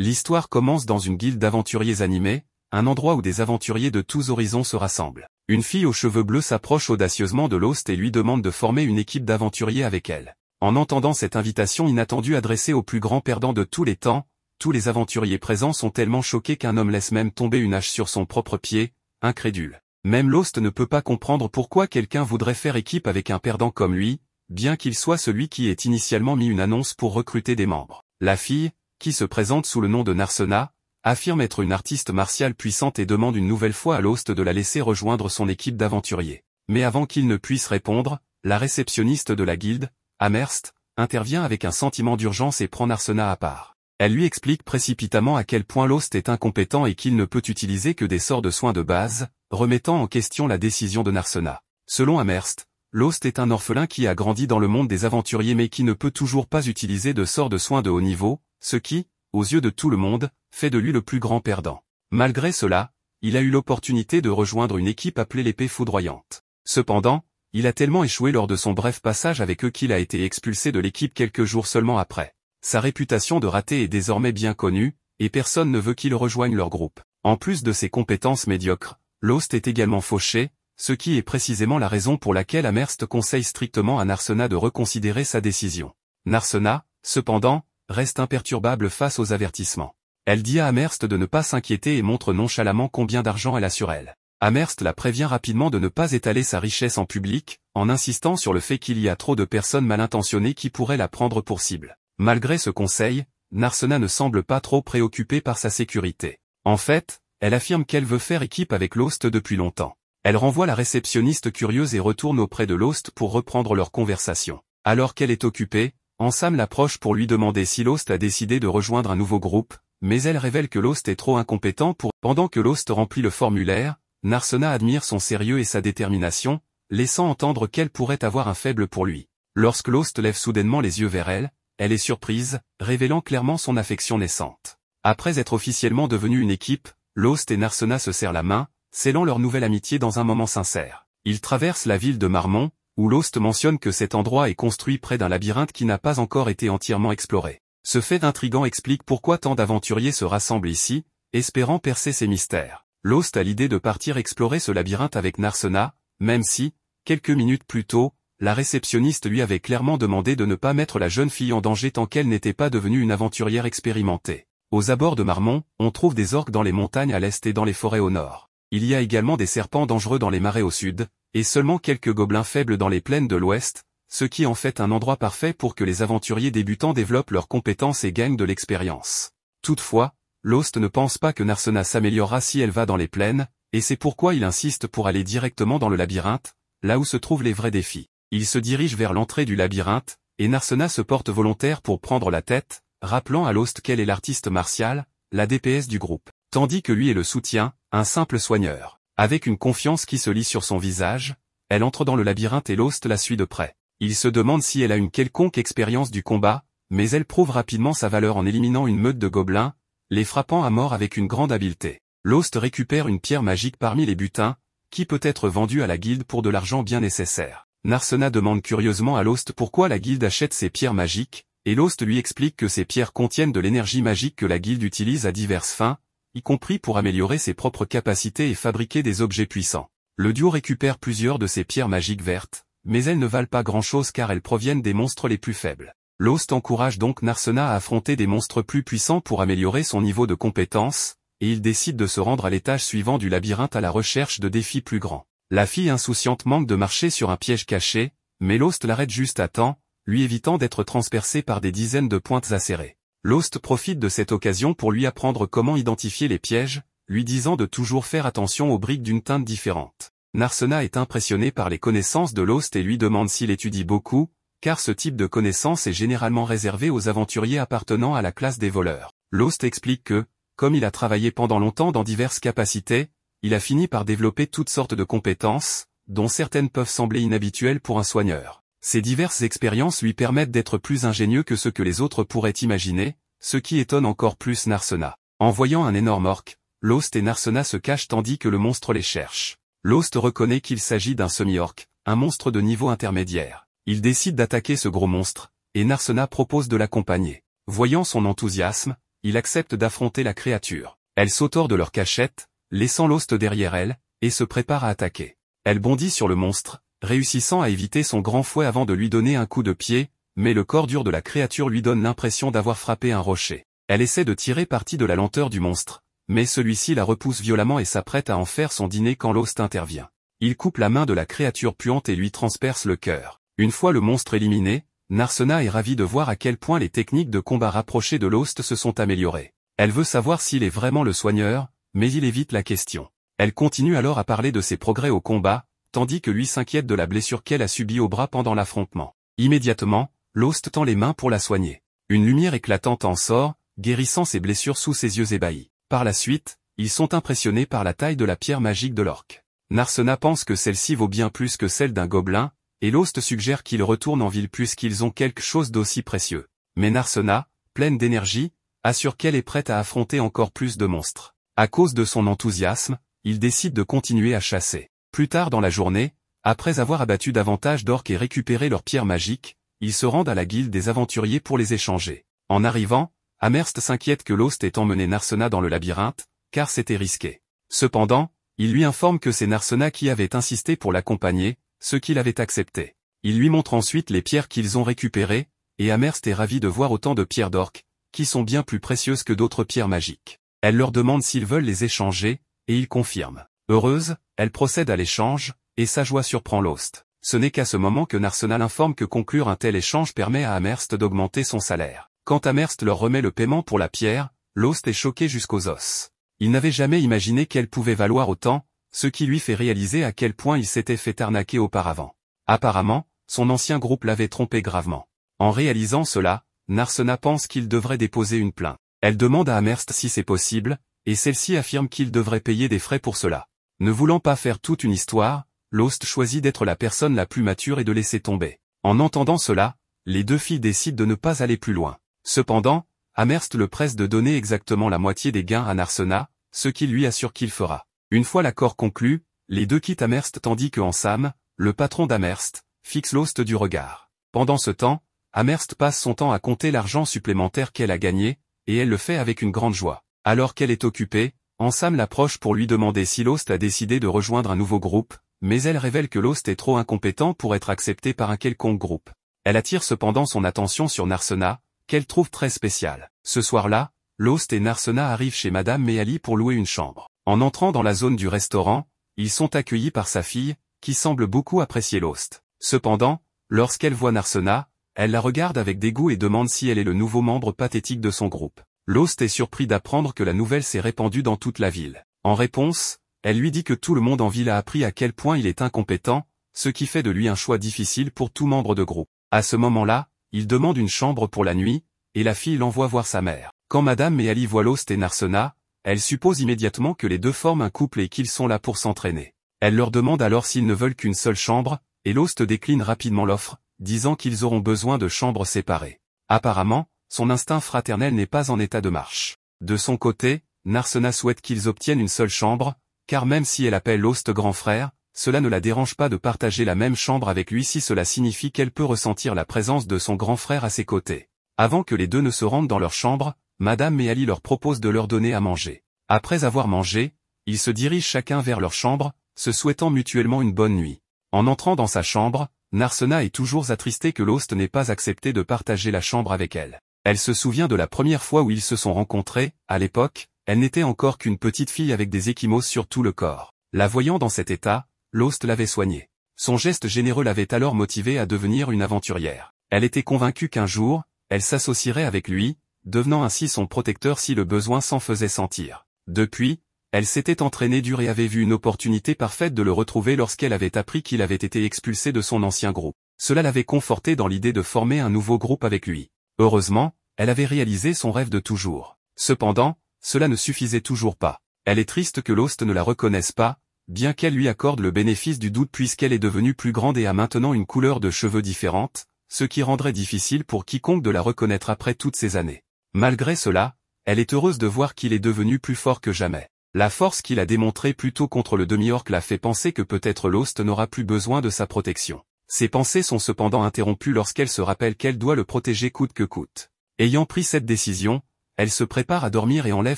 L'histoire commence dans une guilde d'aventuriers animés, un endroit où des aventuriers de tous horizons se rassemblent. Une fille aux cheveux bleus s'approche audacieusement de Lost et lui demande de former une équipe d'aventuriers avec elle. En entendant cette invitation inattendue adressée au plus grand perdant de tous les temps, tous les aventuriers présents sont tellement choqués qu'un homme laisse même tomber une hache sur son propre pied, incrédule. Même Lost ne peut pas comprendre pourquoi quelqu'un voudrait faire équipe avec un perdant comme lui, bien qu'il soit celui qui ait initialement mis une annonce pour recruter des membres. La fille, qui se présente sous le nom de Narsena, affirme être une artiste martiale puissante et demande une nouvelle fois à Lost de la laisser rejoindre son équipe d'aventuriers. Mais avant qu'il ne puisse répondre, la réceptionniste de la guilde, Amherst, intervient avec un sentiment d'urgence et prend Narsena à part. Elle lui explique précipitamment à quel point Lost est incompétent et qu'il ne peut utiliser que des sorts de soins de base, remettant en question la décision de Narsena. Selon Amherst, Lost est un orphelin qui a grandi dans le monde des aventuriers mais qui ne peut toujours pas utiliser de sorts de soins de haut niveau, ce qui, aux yeux de tout le monde, fait de lui le plus grand perdant. Malgré cela, il a eu l'opportunité de rejoindre une équipe appelée l'Épée Foudroyante. Cependant, il a tellement échoué lors de son bref passage avec eux qu'il a été expulsé de l'équipe quelques jours seulement après. Sa réputation de raté est désormais bien connue, et personne ne veut qu'il rejoigne leur groupe. En plus de ses compétences médiocres, Lost est également fauché, ce qui est précisément la raison pour laquelle Amherst conseille strictement à Narsena de reconsidérer sa décision. Narsena, cependant, reste imperturbable face aux avertissements. Elle dit à Amherst de ne pas s'inquiéter et montre nonchalamment combien d'argent elle a sur elle. Amherst la prévient rapidement de ne pas étaler sa richesse en public, en insistant sur le fait qu'il y a trop de personnes mal intentionnées qui pourraient la prendre pour cible. Malgré ce conseil, Narsena ne semble pas trop préoccupée par sa sécurité. En fait, elle affirme qu'elle veut faire équipe avec Lost depuis longtemps. Elle renvoie la réceptionniste curieuse et retourne auprès de Lost pour reprendre leur conversation. Alors qu'elle est occupée, Ansam l'approche pour lui demander si Lost a décidé de rejoindre un nouveau groupe, mais elle révèle que Lost est trop incompétent pour... Pendant que Lost remplit le formulaire, Narsena admire son sérieux et sa détermination, laissant entendre qu'elle pourrait avoir un faible pour lui. Lorsque Lost lève soudainement les yeux vers elle, elle est surprise, révélant clairement son affection naissante. Après être officiellement devenue une équipe, Lost et Narsena se serrent la main, scellant leur nouvelle amitié dans un moment sincère. Ils traversent la ville de Marmont, où Lost mentionne que cet endroit est construit près d'un labyrinthe qui n'a pas encore été entièrement exploré. Ce fait intrigant explique pourquoi tant d'aventuriers se rassemblent ici, espérant percer ces mystères. Lost a l'idée de partir explorer ce labyrinthe avec Narsena, même si, quelques minutes plus tôt, la réceptionniste lui avait clairement demandé de ne pas mettre la jeune fille en danger tant qu'elle n'était pas devenue une aventurière expérimentée. Aux abords de Marmont, on trouve des orques dans les montagnes à l'est et dans les forêts au nord. Il y a également des serpents dangereux dans les marais au sud, et seulement quelques gobelins faibles dans les plaines de l'ouest, ce qui en fait un endroit parfait pour que les aventuriers débutants développent leurs compétences et gagnent de l'expérience. Toutefois, Lost ne pense pas que Narsena s'améliorera si elle va dans les plaines, et c'est pourquoi il insiste pour aller directement dans le labyrinthe, là où se trouvent les vrais défis. Il se dirige vers l'entrée du labyrinthe, et Narsena se porte volontaire pour prendre la tête, rappelant à Lost qu'elle est l'artiste martiale, la DPS du groupe, tandis que lui est le soutien, un simple soigneur. Avec une confiance qui se lit sur son visage, elle entre dans le labyrinthe et Lost la suit de près. Il se demande si elle a une quelconque expérience du combat, mais elle prouve rapidement sa valeur en éliminant une meute de gobelins, les frappant à mort avec une grande habileté. Lost récupère une pierre magique parmi les butins, qui peut être vendue à la guilde pour de l'argent bien nécessaire. Narsena demande curieusement à Lost pourquoi la guilde achète ces pierres magiques, et Lost lui explique que ces pierres contiennent de l'énergie magique que la guilde utilise à diverses fins, y compris pour améliorer ses propres capacités et fabriquer des objets puissants. Le duo récupère plusieurs de ces pierres magiques vertes, mais elles ne valent pas grand-chose car elles proviennent des monstres les plus faibles. Lost encourage donc Narsena à affronter des monstres plus puissants pour améliorer son niveau de compétence, et il décide de se rendre à l'étage suivant du labyrinthe à la recherche de défis plus grands. La fille insouciante manque de marcher sur un piège caché, mais Lost l'arrête juste à temps, lui évitant d'être transpercé par des dizaines de pointes acérées. Lost profite de cette occasion pour lui apprendre comment identifier les pièges, lui disant de toujours faire attention aux briques d'une teinte différente. Narsena est impressionné par les connaissances de Lost et lui demande s'il étudie beaucoup, car ce type de connaissances est généralement réservé aux aventuriers appartenant à la classe des voleurs. Lost explique que, comme il a travaillé pendant longtemps dans diverses capacités, il a fini par développer toutes sortes de compétences, dont certaines peuvent sembler inhabituelles pour un soigneur. Ces diverses expériences lui permettent d'être plus ingénieux que ce que les autres pourraient imaginer, ce qui étonne encore plus Narsena. En voyant un énorme orc, Lost et Narsena se cachent tandis que le monstre les cherche. Lost reconnaît qu'il s'agit d'un semi-orc, un monstre de niveau intermédiaire. Il décide d'attaquer ce gros monstre, et Narsena propose de l'accompagner. Voyant son enthousiasme, il accepte d'affronter la créature. Elle saute hors de leur cachette, laissant Lost derrière elle, et se prépare à attaquer. Elle bondit sur le monstre, réussissant à éviter son grand fouet avant de lui donner un coup de pied, mais le corps dur de la créature lui donne l'impression d'avoir frappé un rocher. Elle essaie de tirer parti de la lenteur du monstre, mais celui-ci la repousse violemment et s'apprête à en faire son dîner quand Lost intervient. Il coupe la main de la créature puante et lui transperce le cœur. Une fois le monstre éliminé, Narsena est ravie de voir à quel point les techniques de combat rapprochées de Lost se sont améliorées. Elle veut savoir s'il est vraiment le soigneur, mais il évite la question. Elle continue alors à parler de ses progrès au combat, tandis que lui s'inquiète de la blessure qu'elle a subie au bras pendant l'affrontement. Immédiatement, Lost tend les mains pour la soigner. Une lumière éclatante en sort, guérissant ses blessures sous ses yeux ébahis. Par la suite, ils sont impressionnés par la taille de la pierre magique de l'orque. Narsena pense que celle-ci vaut bien plus que celle d'un gobelin, et Lost suggère qu'ils retournent en ville puisqu'ils ont quelque chose d'aussi précieux. Mais Narsena, pleine d'énergie, assure qu'elle est prête à affronter encore plus de monstres. À cause de son enthousiasme, il décide de continuer à chasser. Plus tard dans la journée, après avoir abattu davantage d'orques et récupéré leurs pierres magiques, ils se rendent à la guilde des aventuriers pour les échanger. En arrivant, Amherst s'inquiète que Lost ait emmené Narsena dans le labyrinthe, car c'était risqué. Cependant, il lui informe que c'est Narsena qui avait insisté pour l'accompagner, ce qu'il avait accepté. Il lui montre ensuite les pierres qu'ils ont récupérées, et Amherst est ravi de voir autant de pierres d'orques, qui sont bien plus précieuses que d'autres pierres magiques. Elle leur demande s'ils veulent les échanger, et ils confirment. Heureuse, elle procède à l'échange, et sa joie surprend Lost. Ce n'est qu'à ce moment que Narsena l'informe que conclure un tel échange permet à Amherst d'augmenter son salaire. Quand Amherst leur remet le paiement pour la pierre, Lost est choqué jusqu'aux os. Il n'avait jamais imaginé qu'elle pouvait valoir autant, ce qui lui fait réaliser à quel point il s'était fait arnaquer auparavant. Apparemment, son ancien groupe l'avait trompé gravement. En réalisant cela, Narsena pense qu'il devrait déposer une plainte. Elle demande à Amherst si c'est possible, et celle-ci affirme qu'il devrait payer des frais pour cela. Ne voulant pas faire toute une histoire, Lost choisit d'être la personne la plus mature et de laisser tomber. En entendant cela, les deux filles décident de ne pas aller plus loin. Cependant, Amherst le presse de donner exactement la moitié des gains à Narsena, ce qui lui assure qu'il fera. Une fois l'accord conclu, les deux quittent Amherst tandis que Sam, le patron d'Amherst, fixe Lost du regard. Pendant ce temps, Amherst passe son temps à compter l'argent supplémentaire qu'elle a gagné, et elle le fait avec une grande joie. Alors qu'elle est occupée, Sam l'approche pour lui demander si Lost a décidé de rejoindre un nouveau groupe, mais elle révèle que Lost est trop incompétent pour être accepté par un quelconque groupe. Elle attire cependant son attention sur Narsena, qu'elle trouve très spéciale. Ce soir-là, Lost et Narsena arrivent chez Madame Meali pour louer une chambre. En entrant dans la zone du restaurant, ils sont accueillis par sa fille, qui semble beaucoup apprécier Lost. Cependant, lorsqu'elle voit Narsena, elle la regarde avec dégoût et demande si elle est le nouveau membre pathétique de son groupe. Lost est surpris d'apprendre que la nouvelle s'est répandue dans toute la ville. En réponse, elle lui dit que tout le monde en ville a appris à quel point il est incompétent, ce qui fait de lui un choix difficile pour tout membre de groupe. À ce moment-là, il demande une chambre pour la nuit, et la fille l'envoie voir sa mère. Quand Madame Meali voit Lost et Narsena, elle suppose immédiatement que les deux forment un couple et qu'ils sont là pour s'entraîner. Elle leur demande alors s'ils ne veulent qu'une seule chambre, et Lost décline rapidement l'offre, disant qu'ils auront besoin de chambres séparées. Apparemment, son instinct fraternel n'est pas en état de marche. De son côté, Narsena souhaite qu'ils obtiennent une seule chambre, car même si elle appelle Lost grand frère, cela ne la dérange pas de partager la même chambre avec lui si cela signifie qu'elle peut ressentir la présence de son grand frère à ses côtés. Avant que les deux ne se rendent dans leur chambre, Madame Meali leur propose de leur donner à manger. Après avoir mangé, ils se dirigent chacun vers leur chambre, se souhaitant mutuellement une bonne nuit. En entrant dans sa chambre, Narsena est toujours attristée que Lost n'ait pas accepté de partager la chambre avec elle. Elle se souvient de la première fois où ils se sont rencontrés, à l'époque, elle n'était encore qu'une petite fille avec des ecchymoses sur tout le corps. La voyant dans cet état, Lost l'avait soignée. Son geste généreux l'avait alors motivée à devenir une aventurière. Elle était convaincue qu'un jour, elle s'associerait avec lui, devenant ainsi son protecteur si le besoin s'en faisait sentir. Depuis, elle s'était entraînée dur et avait vu une opportunité parfaite de le retrouver lorsqu'elle avait appris qu'il avait été expulsé de son ancien groupe. Cela l'avait confortée dans l'idée de former un nouveau groupe avec lui. Heureusement, elle avait réalisé son rêve de toujours. Cependant, cela ne suffisait toujours pas. Elle est triste que Lost ne la reconnaisse pas, bien qu'elle lui accorde le bénéfice du doute puisqu'elle est devenue plus grande et a maintenant une couleur de cheveux différente, ce qui rendrait difficile pour quiconque de la reconnaître après toutes ces années. Malgré cela, elle est heureuse de voir qu'il est devenu plus fort que jamais. La force qu'il a démontrée plus tôt contre le demi-orc la fait penser que peut-être Lost n'aura plus besoin de sa protection. Ses pensées sont cependant interrompues lorsqu'elle se rappelle qu'elle doit le protéger coûte que coûte. Ayant pris cette décision, elle se prépare à dormir et enlève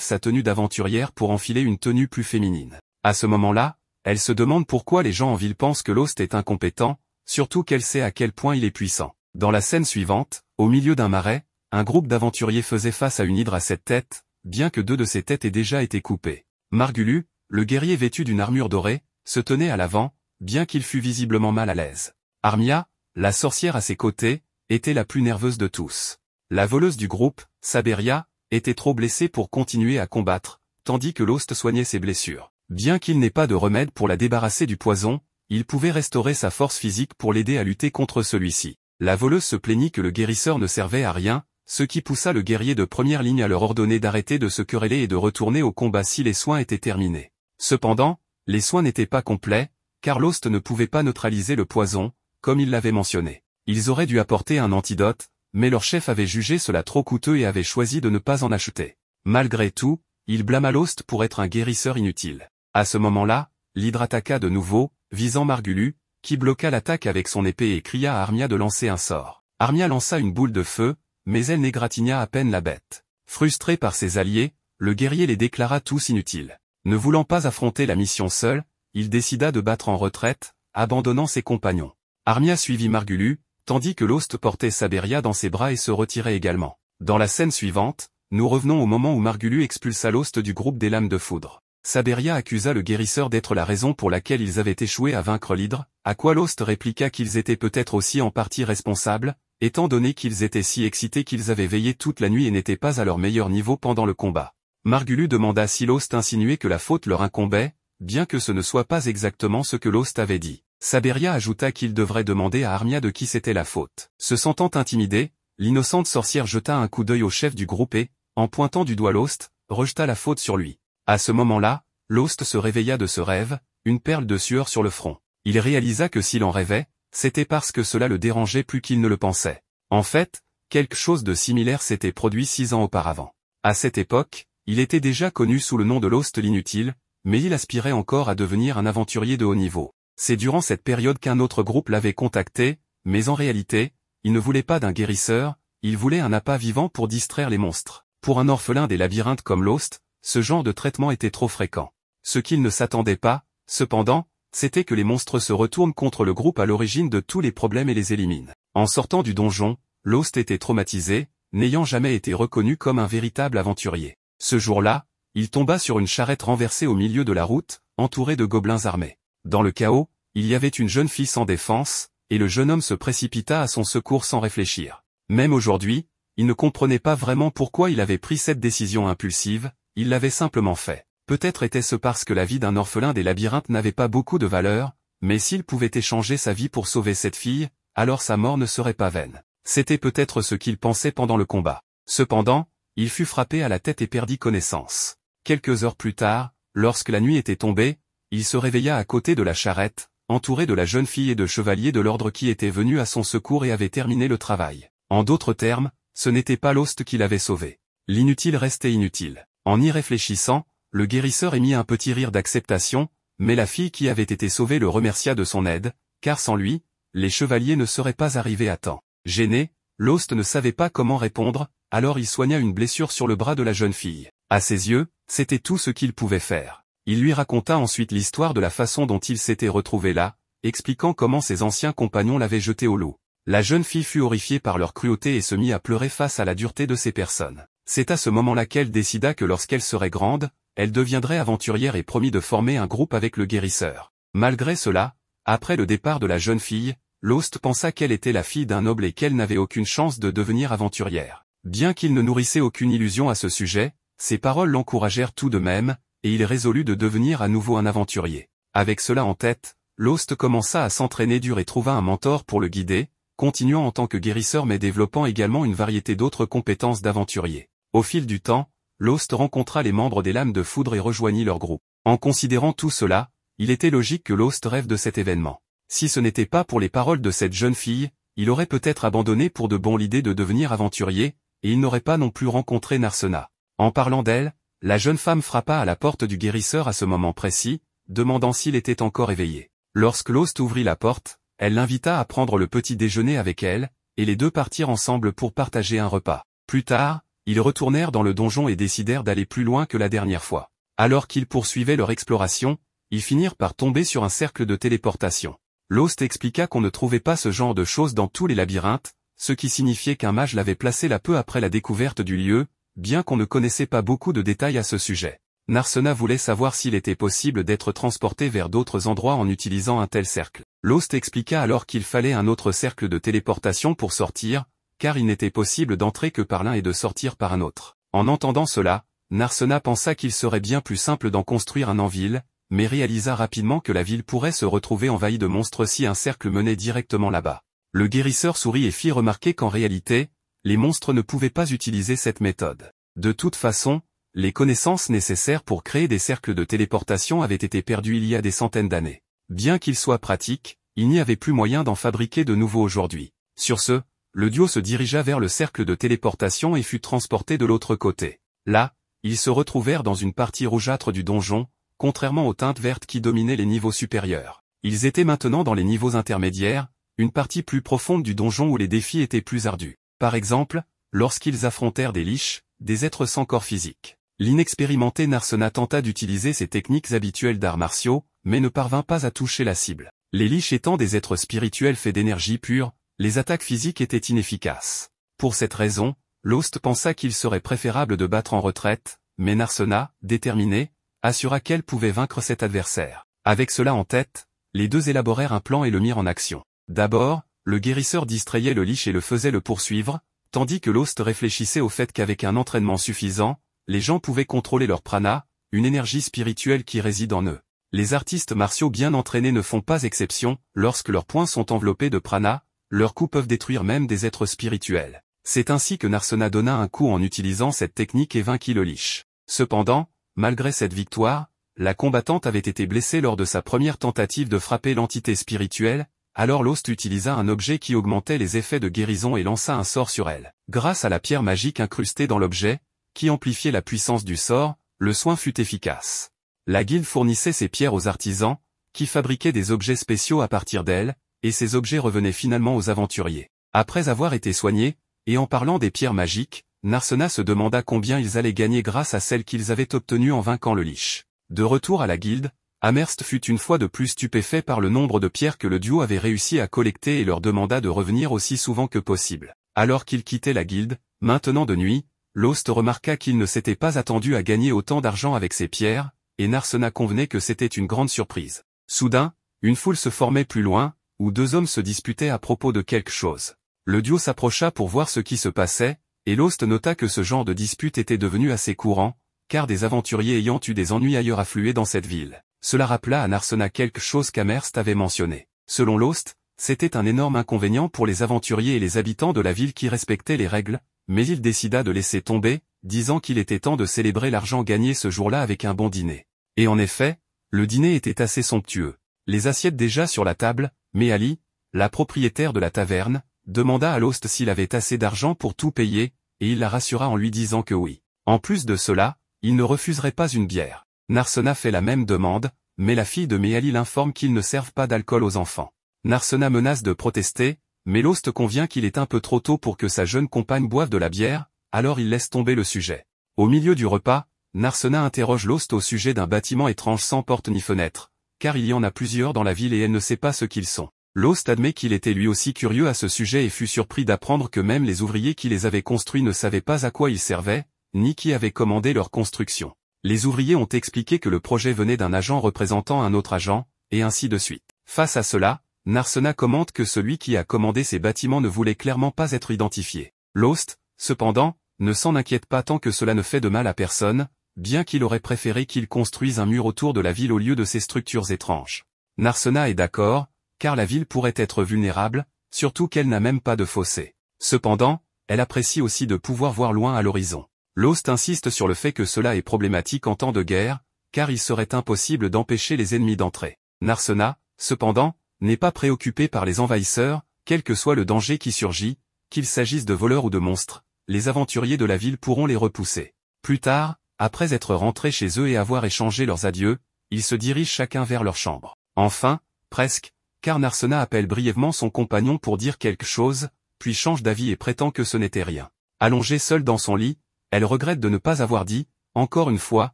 sa tenue d'aventurière pour enfiler une tenue plus féminine. À ce moment-là, elle se demande pourquoi les gens en ville pensent que Lost est incompétent, surtout qu'elle sait à quel point il est puissant. Dans la scène suivante, au milieu d'un marais, un groupe d'aventuriers faisait face à une hydre à 7 têtes, bien que 2 de ses têtes aient déjà été coupées. Margulu, le guerrier vêtu d'une armure dorée, se tenait à l'avant, bien qu'il fût visiblement mal à l'aise. Armia, la sorcière à ses côtés, était la plus nerveuse de tous. La voleuse du groupe, Saberia, était trop blessée pour continuer à combattre, tandis que Lost soignait ses blessures. Bien qu'il n'ait pas de remède pour la débarrasser du poison, il pouvait restaurer sa force physique pour l'aider à lutter contre celui-ci. La voleuse se plaignit que le guérisseur ne servait à rien, ce qui poussa le guerrier de première ligne à leur ordonner d'arrêter de se quereller et de retourner au combat si les soins étaient terminés. Cependant, les soins n'étaient pas complets, car Lost ne pouvait pas neutraliser le poison, comme il l'avait mentionné. Ils auraient dû apporter un antidote, mais leur chef avait jugé cela trop coûteux et avait choisi de ne pas en acheter. Malgré tout, il blâma Lost pour être un guérisseur inutile. À ce moment-là, l'hydre attaqua de nouveau, visant Margulu, qui bloqua l'attaque avec son épée et cria à Armia de lancer un sort. Armia lança une boule de feu, mais elle n'égratigna à peine la bête. Frustré par ses alliés, le guerrier les déclara tous inutiles. Ne voulant pas affronter la mission seul, il décida de battre en retraite, abandonnant ses compagnons. Armia suivit Margulu, tandis que Lost portait Saberia dans ses bras et se retirait également. Dans la scène suivante, nous revenons au moment où Margulu expulsa Lost du groupe des Lames de Foudre. Saberia accusa le guérisseur d'être la raison pour laquelle ils avaient échoué à vaincre l'hydre, à quoi Lost répliqua qu'ils étaient peut-être aussi en partie responsables, étant donné qu'ils étaient si excités qu'ils avaient veillé toute la nuit et n'étaient pas à leur meilleur niveau pendant le combat. Margulu demanda si Lost insinuait que la faute leur incombait, bien que ce ne soit pas exactement ce que Lost avait dit. Saberia ajouta qu'il devrait demander à Armia de qui c'était la faute. Se sentant intimidée, l'innocente sorcière jeta un coup d'œil au chef du groupe et, en pointant du doigt Lost, rejeta la faute sur lui. À ce moment-là, Lost se réveilla de ce rêve, une perle de sueur sur le front. Il réalisa que s'il en rêvait, c'était parce que cela le dérangeait plus qu'il ne le pensait. En fait, quelque chose de similaire s'était produit 6 ans auparavant. À cette époque, il était déjà connu sous le nom de Lost l'inutile, mais il aspirait encore à devenir un aventurier de haut niveau. C'est durant cette période qu'un autre groupe l'avait contacté, mais en réalité, il ne voulait pas d'un guérisseur, il voulait un appât vivant pour distraire les monstres. Pour un orphelin des labyrinthes comme Lost, ce genre de traitement était trop fréquent. Ce qu'il ne s'attendait pas, cependant, c'était que les monstres se retournent contre le groupe à l'origine de tous les problèmes et les éliminent. En sortant du donjon, Lost était traumatisé, n'ayant jamais été reconnu comme un véritable aventurier. Ce jour-là, il tomba sur une charrette renversée au milieu de la route, entourée de gobelins armés. Dans le chaos, il y avait une jeune fille sans défense, et le jeune homme se précipita à son secours sans réfléchir. Même aujourd'hui, il ne comprenait pas vraiment pourquoi il avait pris cette décision impulsive, il l'avait simplement fait. Peut-être était-ce parce que la vie d'un orphelin des labyrinthes n'avait pas beaucoup de valeur, mais s'il pouvait échanger sa vie pour sauver cette fille, alors sa mort ne serait pas vaine. C'était peut-être ce qu'il pensait pendant le combat. Cependant, il fut frappé à la tête et perdit connaissance. Quelques heures plus tard, lorsque la nuit était tombée, il se réveilla à côté de la charrette, entouré de la jeune fille et de chevaliers de l'ordre qui étaient venus à son secours et avaient terminé le travail. En d'autres termes, ce n'était pas Lost qui l'avait sauvé. L'inutile restait inutile. En y réfléchissant, le guérisseur émit un petit rire d'acceptation, mais la fille qui avait été sauvée le remercia de son aide, car sans lui, les chevaliers ne seraient pas arrivés à temps. Gêné, Lost ne savait pas comment répondre, alors il soigna une blessure sur le bras de la jeune fille. À ses yeux, c'était tout ce qu'il pouvait faire. Il lui raconta ensuite l'histoire de la façon dont il s'était retrouvé là, expliquant comment ses anciens compagnons l'avaient jeté au loup. La jeune fille fut horrifiée par leur cruauté et se mit à pleurer face à la dureté de ces personnes. C'est à ce moment-là qu'elle décida que lorsqu'elle serait grande, elle deviendrait aventurière et promit de former un groupe avec le guérisseur. Malgré cela, après le départ de la jeune fille, Lost pensa qu'elle était la fille d'un noble et qu'elle n'avait aucune chance de devenir aventurière. Bien qu'il ne nourrissait aucune illusion à ce sujet, ses paroles l'encouragèrent tout de même, et il résolut de devenir à nouveau un aventurier. Avec cela en tête, Lost commença à s'entraîner dur et trouva un mentor pour le guider, continuant en tant que guérisseur mais développant également une variété d'autres compétences d'aventurier. Au fil du temps, Lost rencontra les membres des Lames de Foudre et rejoignit leur groupe. En considérant tout cela, il était logique que Lost rêve de cet événement. Si ce n'était pas pour les paroles de cette jeune fille, il aurait peut-être abandonné pour de bon l'idée de devenir aventurier, et il n'aurait pas non plus rencontré Narsena. En parlant d'elle, la jeune femme frappa à la porte du guérisseur à ce moment précis, demandant s'il était encore éveillé. Lorsque Lost ouvrit la porte, elle l'invita à prendre le petit déjeuner avec elle, et les deux partirent ensemble pour partager un repas. Plus tard, ils retournèrent dans le donjon et décidèrent d'aller plus loin que la dernière fois. Alors qu'ils poursuivaient leur exploration, ils finirent par tomber sur un cercle de téléportation. Lost expliqua qu'on ne trouvait pas ce genre de choses dans tous les labyrinthes, ce qui signifiait qu'un mage l'avait placé là peu après la découverte du lieu, bien qu'on ne connaissait pas beaucoup de détails à ce sujet. Narsena voulait savoir s'il était possible d'être transporté vers d'autres endroits en utilisant un tel cercle. Lost expliqua alors qu'il fallait un autre cercle de téléportation pour sortir, car il n'était possible d'entrer que par l'un et de sortir par un autre. En entendant cela, Narsena pensa qu'il serait bien plus simple d'en construire un en ville, mais réalisa rapidement que la ville pourrait se retrouver envahie de monstres si un cercle menait directement là-bas. Le guérisseur sourit et fit remarquer qu'en réalité, les monstres ne pouvaient pas utiliser cette méthode. De toute façon, les connaissances nécessaires pour créer des cercles de téléportation avaient été perdues il y a des centaines d'années. Bien qu'ils soient pratiques, il n'y avait plus moyen d'en fabriquer de nouveaux aujourd'hui. Sur ce, le duo se dirigea vers le cercle de téléportation et fut transporté de l'autre côté. Là, ils se retrouvèrent dans une partie rougeâtre du donjon, contrairement aux teintes vertes qui dominaient les niveaux supérieurs. Ils étaient maintenant dans les niveaux intermédiaires, une partie plus profonde du donjon où les défis étaient plus ardus. Par exemple, lorsqu'ils affrontèrent des liches, des êtres sans corps physique. L'inexpérimenté Narsena tenta d'utiliser ses techniques habituelles d'arts martiaux, mais ne parvint pas à toucher la cible. Les liches étant des êtres spirituels faits d'énergie pure, les attaques physiques étaient inefficaces. Pour cette raison, Lost pensa qu'il serait préférable de battre en retraite, mais Narsena, déterminé, assura qu'elle pouvait vaincre cet adversaire. Avec cela en tête, les deux élaborèrent un plan et le mirent en action. D'abord, le guérisseur distrayait le liche et le faisait le poursuivre, tandis que Lost réfléchissait au fait qu'avec un entraînement suffisant, les gens pouvaient contrôler leur prana, une énergie spirituelle qui réside en eux. Les artistes martiaux bien entraînés ne font pas exception, lorsque leurs poings sont enveloppés de prana, leurs coups peuvent détruire même des êtres spirituels. C'est ainsi que Narsena donna un coup en utilisant cette technique et vainquit le liche. Cependant, malgré cette victoire, la combattante avait été blessée lors de sa première tentative de frapper l'entité spirituelle, alors Lost utilisa un objet qui augmentait les effets de guérison et lança un sort sur elle. Grâce à la pierre magique incrustée dans l'objet, qui amplifiait la puissance du sort, le soin fut efficace. La guilde fournissait ces pierres aux artisans, qui fabriquaient des objets spéciaux à partir d'elles, et ces objets revenaient finalement aux aventuriers. Après avoir été soignés, et en parlant des pierres magiques, Narsena se demanda combien ils allaient gagner grâce à celles qu'ils avaient obtenues en vainquant le liche. De retour à la guilde, Amherst fut une fois de plus stupéfait par le nombre de pierres que le duo avait réussi à collecter et leur demanda de revenir aussi souvent que possible. Alors qu'ils quittaient la guilde, maintenant de nuit, Lost remarqua qu'il ne s'était pas attendu à gagner autant d'argent avec ces pierres, et Narsena convenait que c'était une grande surprise. Soudain, une foule se formait plus loin, où deux hommes se disputaient à propos de quelque chose. Le duo s'approcha pour voir ce qui se passait, et Lost nota que ce genre de dispute était devenu assez courant, car des aventuriers ayant eu des ennuis ailleurs affluaient dans cette ville. Cela rappela à Narsena quelque chose qu'Amherst avait mentionné. Selon Lost, c'était un énorme inconvénient pour les aventuriers et les habitants de la ville qui respectaient les règles, mais il décida de laisser tomber, disant qu'il était temps de célébrer l'argent gagné ce jour-là avec un bon dîner. Et en effet, le dîner était assez somptueux. Les assiettes déjà sur la table, mais Ali, la propriétaire de la taverne, demanda à Lost s'il avait assez d'argent pour tout payer, et il la rassura en lui disant que oui. En plus de cela, il ne refuserait pas une bière. Narsena fait la même demande, mais la fille de Méali l'informe qu'ils ne servent pas d'alcool aux enfants. Narsena menace de protester, mais Lost convient qu'il est un peu trop tôt pour que sa jeune compagne boive de la bière, alors il laisse tomber le sujet. Au milieu du repas, Narsena interroge Lost au sujet d'un bâtiment étrange sans porte ni fenêtre, car il y en a plusieurs dans la ville et elle ne sait pas ce qu'ils sont. Lost admet qu'il était lui aussi curieux à ce sujet et fut surpris d'apprendre que même les ouvriers qui les avaient construits ne savaient pas à quoi ils servaient, ni qui avait commandé leur construction. Les ouvriers ont expliqué que le projet venait d'un agent représentant un autre agent, et ainsi de suite. Face à cela, Narsena commente que celui qui a commandé ces bâtiments ne voulait clairement pas être identifié. Lost, cependant, ne s'en inquiète pas tant que cela ne fait de mal à personne, bien qu'il aurait préféré qu'ils construisent un mur autour de la ville au lieu de ces structures étranges. Narsena est d'accord, car la ville pourrait être vulnérable, surtout qu'elle n'a même pas de fossé. Cependant, elle apprécie aussi de pouvoir voir loin à l'horizon. Lost insiste sur le fait que cela est problématique en temps de guerre, car il serait impossible d'empêcher les ennemis d'entrer. Narsena, cependant, n'est pas préoccupé par les envahisseurs, quel que soit le danger qui surgit, qu'il s'agisse de voleurs ou de monstres, les aventuriers de la ville pourront les repousser. Plus tard, après être rentrés chez eux et avoir échangé leurs adieux, ils se dirigent chacun vers leur chambre. Enfin, presque, car Narsena appelle brièvement son compagnon pour dire quelque chose, puis change d'avis et prétend que ce n'était rien. Allongé seul dans son lit, Elle regrette de ne pas avoir dit, encore une fois,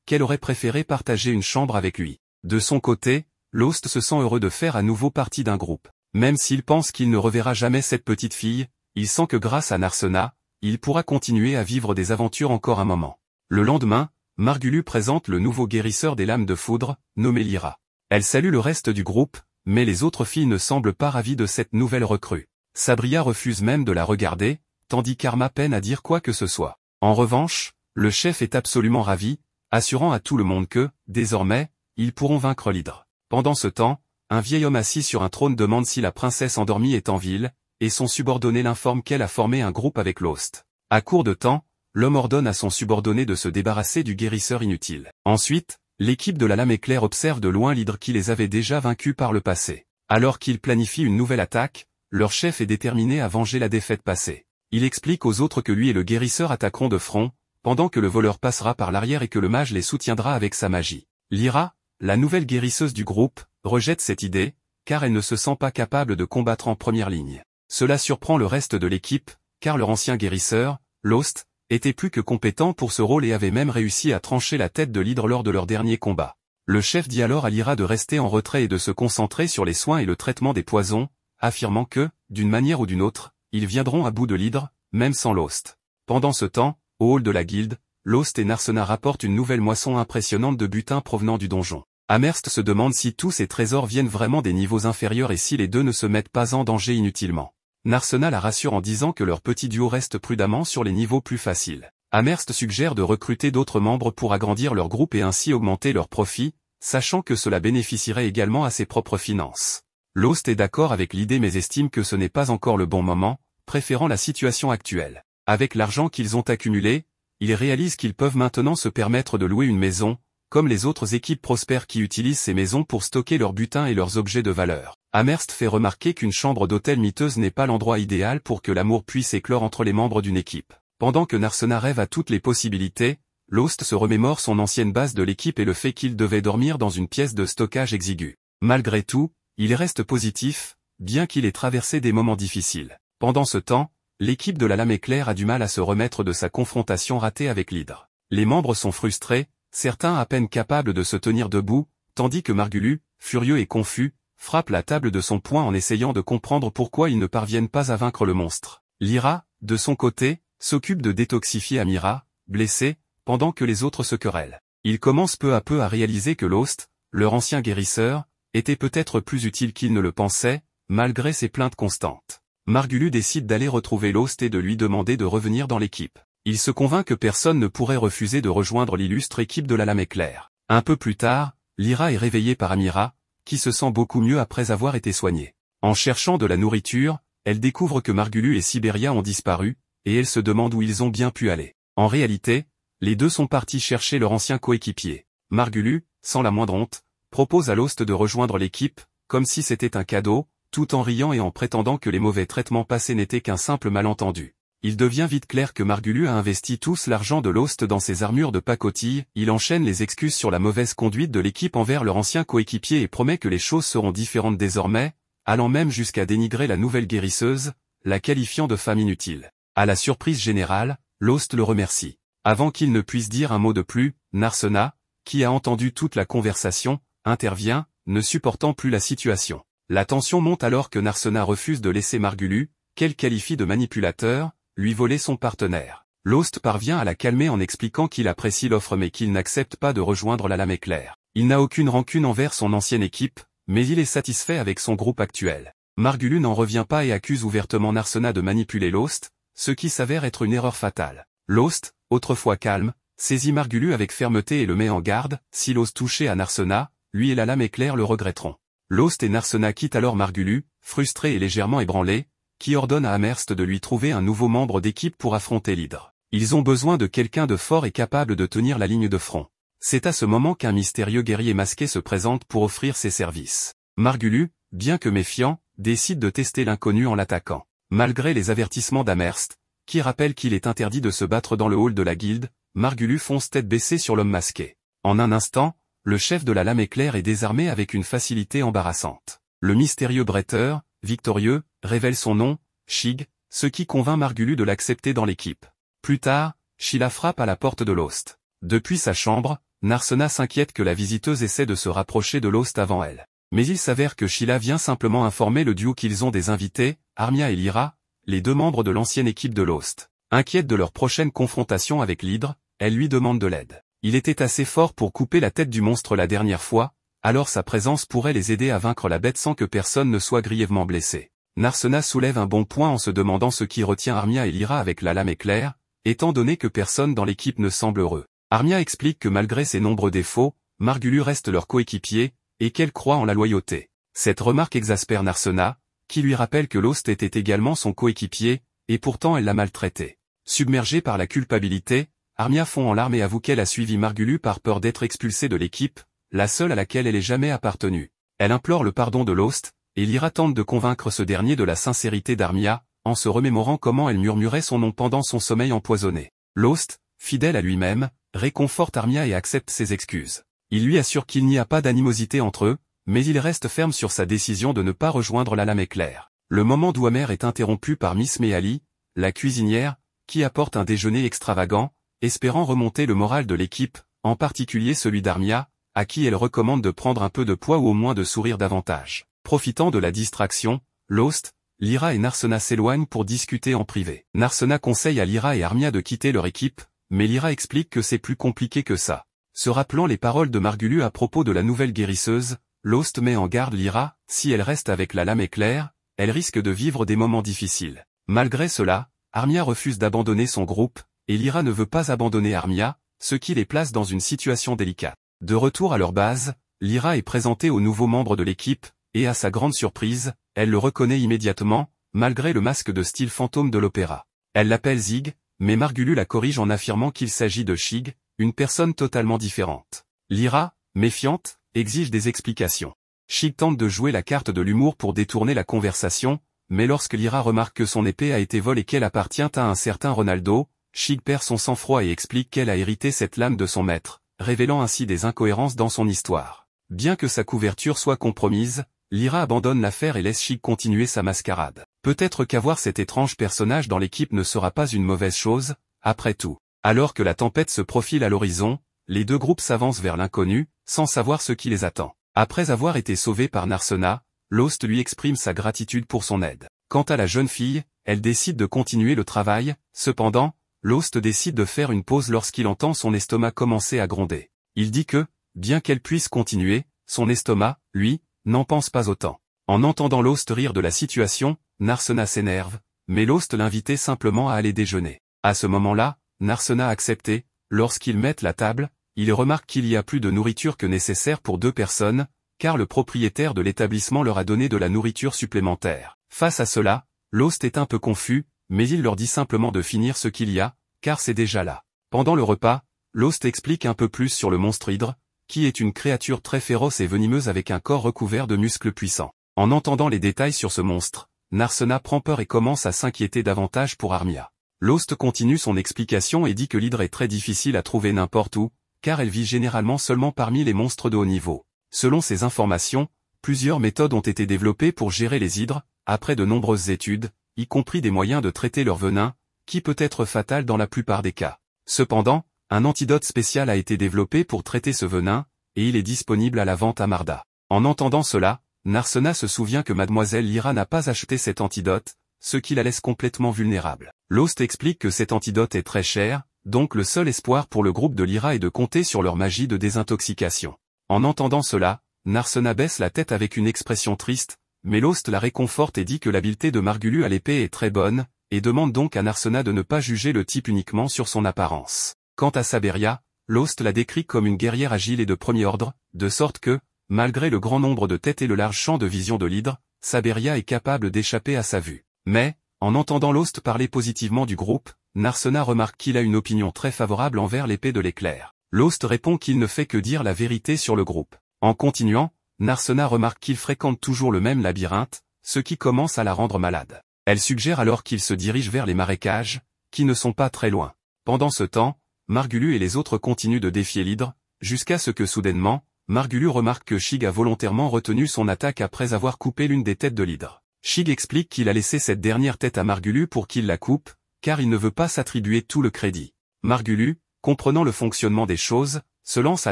qu'elle aurait préféré partager une chambre avec lui. De son côté, Lost se sent heureux de faire à nouveau partie d'un groupe. Même s'il pense qu'il ne reverra jamais cette petite fille, il sent que grâce à Narsena, il pourra continuer à vivre des aventures encore un moment. Le lendemain, Margulu présente le nouveau guérisseur des lames de foudre, nommé Lyra. Elle salue le reste du groupe, mais les autres filles ne semblent pas ravies de cette nouvelle recrue. Sabria refuse même de la regarder, tandis qu'Arma peine à dire quoi que ce soit. En revanche, le chef est absolument ravi, assurant à tout le monde que, désormais, ils pourront vaincre l'hydre. Pendant ce temps, un vieil homme assis sur un trône demande si la princesse endormie est en ville, et son subordonné l'informe qu'elle a formé un groupe avec Lost. À court de temps, l'homme ordonne à son subordonné de se débarrasser du guérisseur inutile. Ensuite, l'équipe de la Lame Éclair observe de loin l'hydre qui les avait déjà vaincus par le passé. Alors qu'ils planifient une nouvelle attaque, leur chef est déterminé à venger la défaite passée. Il explique aux autres que lui et le guérisseur attaqueront de front, pendant que le voleur passera par l'arrière et que le mage les soutiendra avec sa magie. Lyra, la nouvelle guérisseuse du groupe, rejette cette idée, car elle ne se sent pas capable de combattre en première ligne. Cela surprend le reste de l'équipe, car leur ancien guérisseur, Lost, était plus que compétent pour ce rôle et avait même réussi à trancher la tête de l'hydre lors de leur dernier combat. Le chef dit alors à Lyra de rester en retrait et de se concentrer sur les soins et le traitement des poisons, affirmant que, d'une manière ou d'une autre, ils viendront à bout de l'hydre, même sans Lost. Pendant ce temps, au hall de la guilde, Lost et Narsena rapportent une nouvelle moisson impressionnante de butin provenant du donjon. Amherst se demande si tous ces trésors viennent vraiment des niveaux inférieurs et si les deux ne se mettent pas en danger inutilement. Narsena la rassure en disant que leur petit duo reste prudemment sur les niveaux plus faciles. Amherst suggère de recruter d'autres membres pour agrandir leur groupe et ainsi augmenter leurs profits, sachant que cela bénéficierait également à ses propres finances. Lost est d'accord avec l'idée mais estime que ce n'est pas encore le bon moment, préférant la situation actuelle. Avec l'argent qu'ils ont accumulé, ils réalisent qu'ils peuvent maintenant se permettre de louer une maison, comme les autres équipes prospères qui utilisent ces maisons pour stocker leurs butins et leurs objets de valeur. Amherst fait remarquer qu'une chambre d'hôtel miteuse n'est pas l'endroit idéal pour que l'amour puisse éclore entre les membres d'une équipe. Pendant que Narsena rêve à toutes les possibilités, Lost se remémore son ancienne base de l'équipe et le fait qu'il devait dormir dans une pièce de stockage exiguë. Malgré tout, il reste positif, bien qu'il ait traversé des moments difficiles. Pendant ce temps, l'équipe de la Lame Éclair a du mal à se remettre de sa confrontation ratée avec l'hydre. Les membres sont frustrés, certains à peine capables de se tenir debout, tandis que Margulu, furieux et confus, frappe la table de son poing en essayant de comprendre pourquoi ils ne parviennent pas à vaincre le monstre. Lyra, de son côté, s'occupe de détoxifier Amira, blessée, pendant que les autres se querellent. Ils commencent peu à peu à réaliser que Lost, leur ancien guérisseur, était peut-être plus utile qu'ils ne le pensaient, malgré ses plaintes constantes. Margulu décide d'aller retrouver Lost et de lui demander de revenir dans l'équipe. Il se convainc que personne ne pourrait refuser de rejoindre l'illustre équipe de la Lame Éclair. Un peu plus tard, Lyra est réveillée par Amira, qui se sent beaucoup mieux après avoir été soignée. En cherchant de la nourriture, elle découvre que Margulu et Sibéria ont disparu, et elle se demande où ils ont bien pu aller. En réalité, les deux sont partis chercher leur ancien coéquipier. Margulu, sans la moindre honte, propose à Lost de rejoindre l'équipe, comme si c'était un cadeau, tout en riant et en prétendant que les mauvais traitements passés n'étaient qu'un simple malentendu. Il devient vite clair que Margulu a investi tout l'argent de Lost dans ses armures de pacotille, il enchaîne les excuses sur la mauvaise conduite de l'équipe envers leur ancien coéquipier et promet que les choses seront différentes désormais, allant même jusqu'à dénigrer la nouvelle guérisseuse, la qualifiant de femme inutile. À la surprise générale, Lost le remercie. Avant qu'il ne puisse dire un mot de plus, Narsena, qui a entendu toute la conversation, intervient, ne supportant plus la situation. La tension monte alors que Narsena refuse de laisser Margulu, qu'elle qualifie de manipulateur, lui voler son partenaire. Lost parvient à la calmer en expliquant qu'il apprécie l'offre mais qu'il n'accepte pas de rejoindre la Lame Éclair. Il n'a aucune rancune envers son ancienne équipe, mais il est satisfait avec son groupe actuel. Margulu n'en revient pas et accuse ouvertement Narsena de manipuler Lost, ce qui s'avère être une erreur fatale. Lost, autrefois calme, saisit Margulu avec fermeté et le met en garde, s'il ose toucher à Narsena, lui et la Lame Éclair le regretteront. Lost et Narsena quittent alors Margulu, frustré et légèrement ébranlé, qui ordonne à Amherst de lui trouver un nouveau membre d'équipe pour affronter l'hydre. Ils ont besoin de quelqu'un de fort et capable de tenir la ligne de front. C'est à ce moment qu'un mystérieux guerrier masqué se présente pour offrir ses services. Margulu, bien que méfiant, décide de tester l'inconnu en l'attaquant. Malgré les avertissements d'Amherst, qui rappelle qu'il est interdit de se battre dans le hall de la guilde, Margulu fonce tête baissée sur l'homme masqué. En un instant, le chef de la Lame Éclair est désarmé avec une facilité embarrassante. Le mystérieux bretteur, victorieux, révèle son nom, Shig, ce qui convainc Margulu de l'accepter dans l'équipe. Plus tard, Sheila frappe à la porte de Lost. Depuis sa chambre, Narsena s'inquiète que la visiteuse essaie de se rapprocher de Lost avant elle. Mais il s'avère que Sheila vient simplement informer le duo qu'ils ont des invités, Armia et Lyra, les deux membres de l'ancienne équipe de Lost. Inquiète de leur prochaine confrontation avec l'Hydre, elle lui demande de l'aide. Il était assez fort pour couper la tête du monstre la dernière fois, alors sa présence pourrait les aider à vaincre la bête sans que personne ne soit grièvement blessé. Narsena soulève un bon point en se demandant ce qui retient Armia et Lyra avec la lame éclair, étant donné que personne dans l'équipe ne semble heureux. Armia explique que malgré ses nombreux défauts, Margulius reste leur coéquipier, et qu'elle croit en la loyauté. Cette remarque exaspère Narsena, qui lui rappelle que Lost était également son coéquipier, et pourtant elle l'a maltraité. Submergée par la culpabilité, Armia fond en larmes et avoue qu'elle a suivi Margulius par peur d'être expulsée de l'équipe, la seule à laquelle elle ait jamais appartenu. Elle implore le pardon de Lost, et Lyra tente de convaincre ce dernier de la sincérité d'Armia, en se remémorant comment elle murmurait son nom pendant son sommeil empoisonné. Lost, fidèle à lui-même, réconforte Armia et accepte ses excuses. Il lui assure qu'il n'y a pas d'animosité entre eux, mais il reste ferme sur sa décision de ne pas rejoindre la lame éclair. Le moment douamer est interrompu par Miss Meali, la cuisinière, qui apporte un déjeuner extravagant, espérant remonter le moral de l'équipe, en particulier celui d'Armia, à qui elle recommande de prendre un peu de poids ou au moins de sourire davantage. Profitant de la distraction, Lost, Lyra et Narsena s'éloignent pour discuter en privé. Narsena conseille à Lyra et Armia de quitter leur équipe, mais Lyra explique que c'est plus compliqué que ça. Se rappelant les paroles de Margulius à propos de la nouvelle guérisseuse, Lost met en garde Lyra, si elle reste avec la lame éclair, elle risque de vivre des moments difficiles. Malgré cela, Armia refuse d'abandonner son groupe, et Lyra ne veut pas abandonner Armia, ce qui les place dans une situation délicate. De retour à leur base, Lyra est présentée aux nouveaux membres de l'équipe, et à sa grande surprise, elle le reconnaît immédiatement, malgré le masque de style fantôme de l'opéra. Elle l'appelle Zig, mais Margulius la corrige en affirmant qu'il s'agit de Shig, une personne totalement différente. Lyra, méfiante, exige des explications. Shig tente de jouer la carte de l'humour pour détourner la conversation, mais lorsque Lyra remarque que son épée a été volée et qu'elle appartient à un certain Ronaldo, Shig perd son sang-froid et explique qu'elle a hérité cette lame de son maître, révélant ainsi des incohérences dans son histoire. Bien que sa couverture soit compromise, Lyra abandonne l'affaire et laisse Shig continuer sa mascarade. Peut-être qu'avoir cet étrange personnage dans l'équipe ne sera pas une mauvaise chose, après tout. Alors que la tempête se profile à l'horizon, les deux groupes s'avancent vers l'inconnu, sans savoir ce qui les attend. Après avoir été sauvés par Narsena, Lost lui exprime sa gratitude pour son aide. Quant à la jeune fille, elle décide de continuer le travail, cependant, Lost décide de faire une pause lorsqu'il entend son estomac commencer à gronder. Il dit que, bien qu'elle puisse continuer, son estomac, lui, n'en pense pas autant. En entendant Lost rire de la situation, Narsena s'énerve, mais Lost l'invitait simplement à aller déjeuner. À ce moment-là, Narsena a accepté. Lorsqu'ils mettent la table, il remarque qu'il y a plus de nourriture que nécessaire pour 2 personnes, car le propriétaire de l'établissement leur a donné de la nourriture supplémentaire. Face à cela, Lost est un peu confus, mais il leur dit simplement de finir ce qu'il y a, car c'est déjà là. Pendant le repas, Lost explique un peu plus sur le monstre Hydre, qui est une créature très féroce et venimeuse avec un corps recouvert de muscles puissants. En entendant les détails sur ce monstre, Narsena prend peur et commence à s'inquiéter davantage pour Armia. Lost continue son explication et dit que l'hydre est très difficile à trouver n'importe où, car elle vit généralement seulement parmi les monstres de haut niveau. Selon ces informations, plusieurs méthodes ont été développées pour gérer les hydres, après de nombreuses études, y compris des moyens de traiter leur venin, qui peut être fatal dans la plupart des cas. Cependant, un antidote spécial a été développé pour traiter ce venin, et il est disponible à la vente à Marda. En entendant cela, Narsena se souvient que Mademoiselle Lyra n'a pas acheté cet antidote, ce qui la laisse complètement vulnérable. Lost explique que cet antidote est très cher, donc le seul espoir pour le groupe de Lyra est de compter sur leur magie de désintoxication. En entendant cela, Narsena baisse la tête avec une expression triste, mais Lost la réconforte et dit que l'habileté de Margulius à l'épée est très bonne, et demande donc à Narsena de ne pas juger le type uniquement sur son apparence. Quant à Saberia, Lost la décrit comme une guerrière agile et de premier ordre, de sorte que, malgré le grand nombre de têtes et le large champ de vision de l'hydre, Saberia est capable d'échapper à sa vue. Mais, en entendant Lost parler positivement du groupe, Narsena remarque qu'il a une opinion très favorable envers l'épée de l'éclair. Lost répond qu'il ne fait que dire la vérité sur le groupe. En continuant, Narsena remarque qu'il fréquente toujours le même labyrinthe, ce qui commence à la rendre malade. Elle suggère alors qu'il se dirige vers les marécages, qui ne sont pas très loin. Pendant ce temps, Margulius et les autres continuent de défier l'hydre, jusqu'à ce que soudainement, Margulius remarque que Shig a volontairement retenu son attaque après avoir coupé l'une des têtes de l'hydre. Shig explique qu'il a laissé cette dernière tête à Margulius pour qu'il la coupe, car il ne veut pas s'attribuer tout le crédit. Margulius, comprenant le fonctionnement des choses, se lance à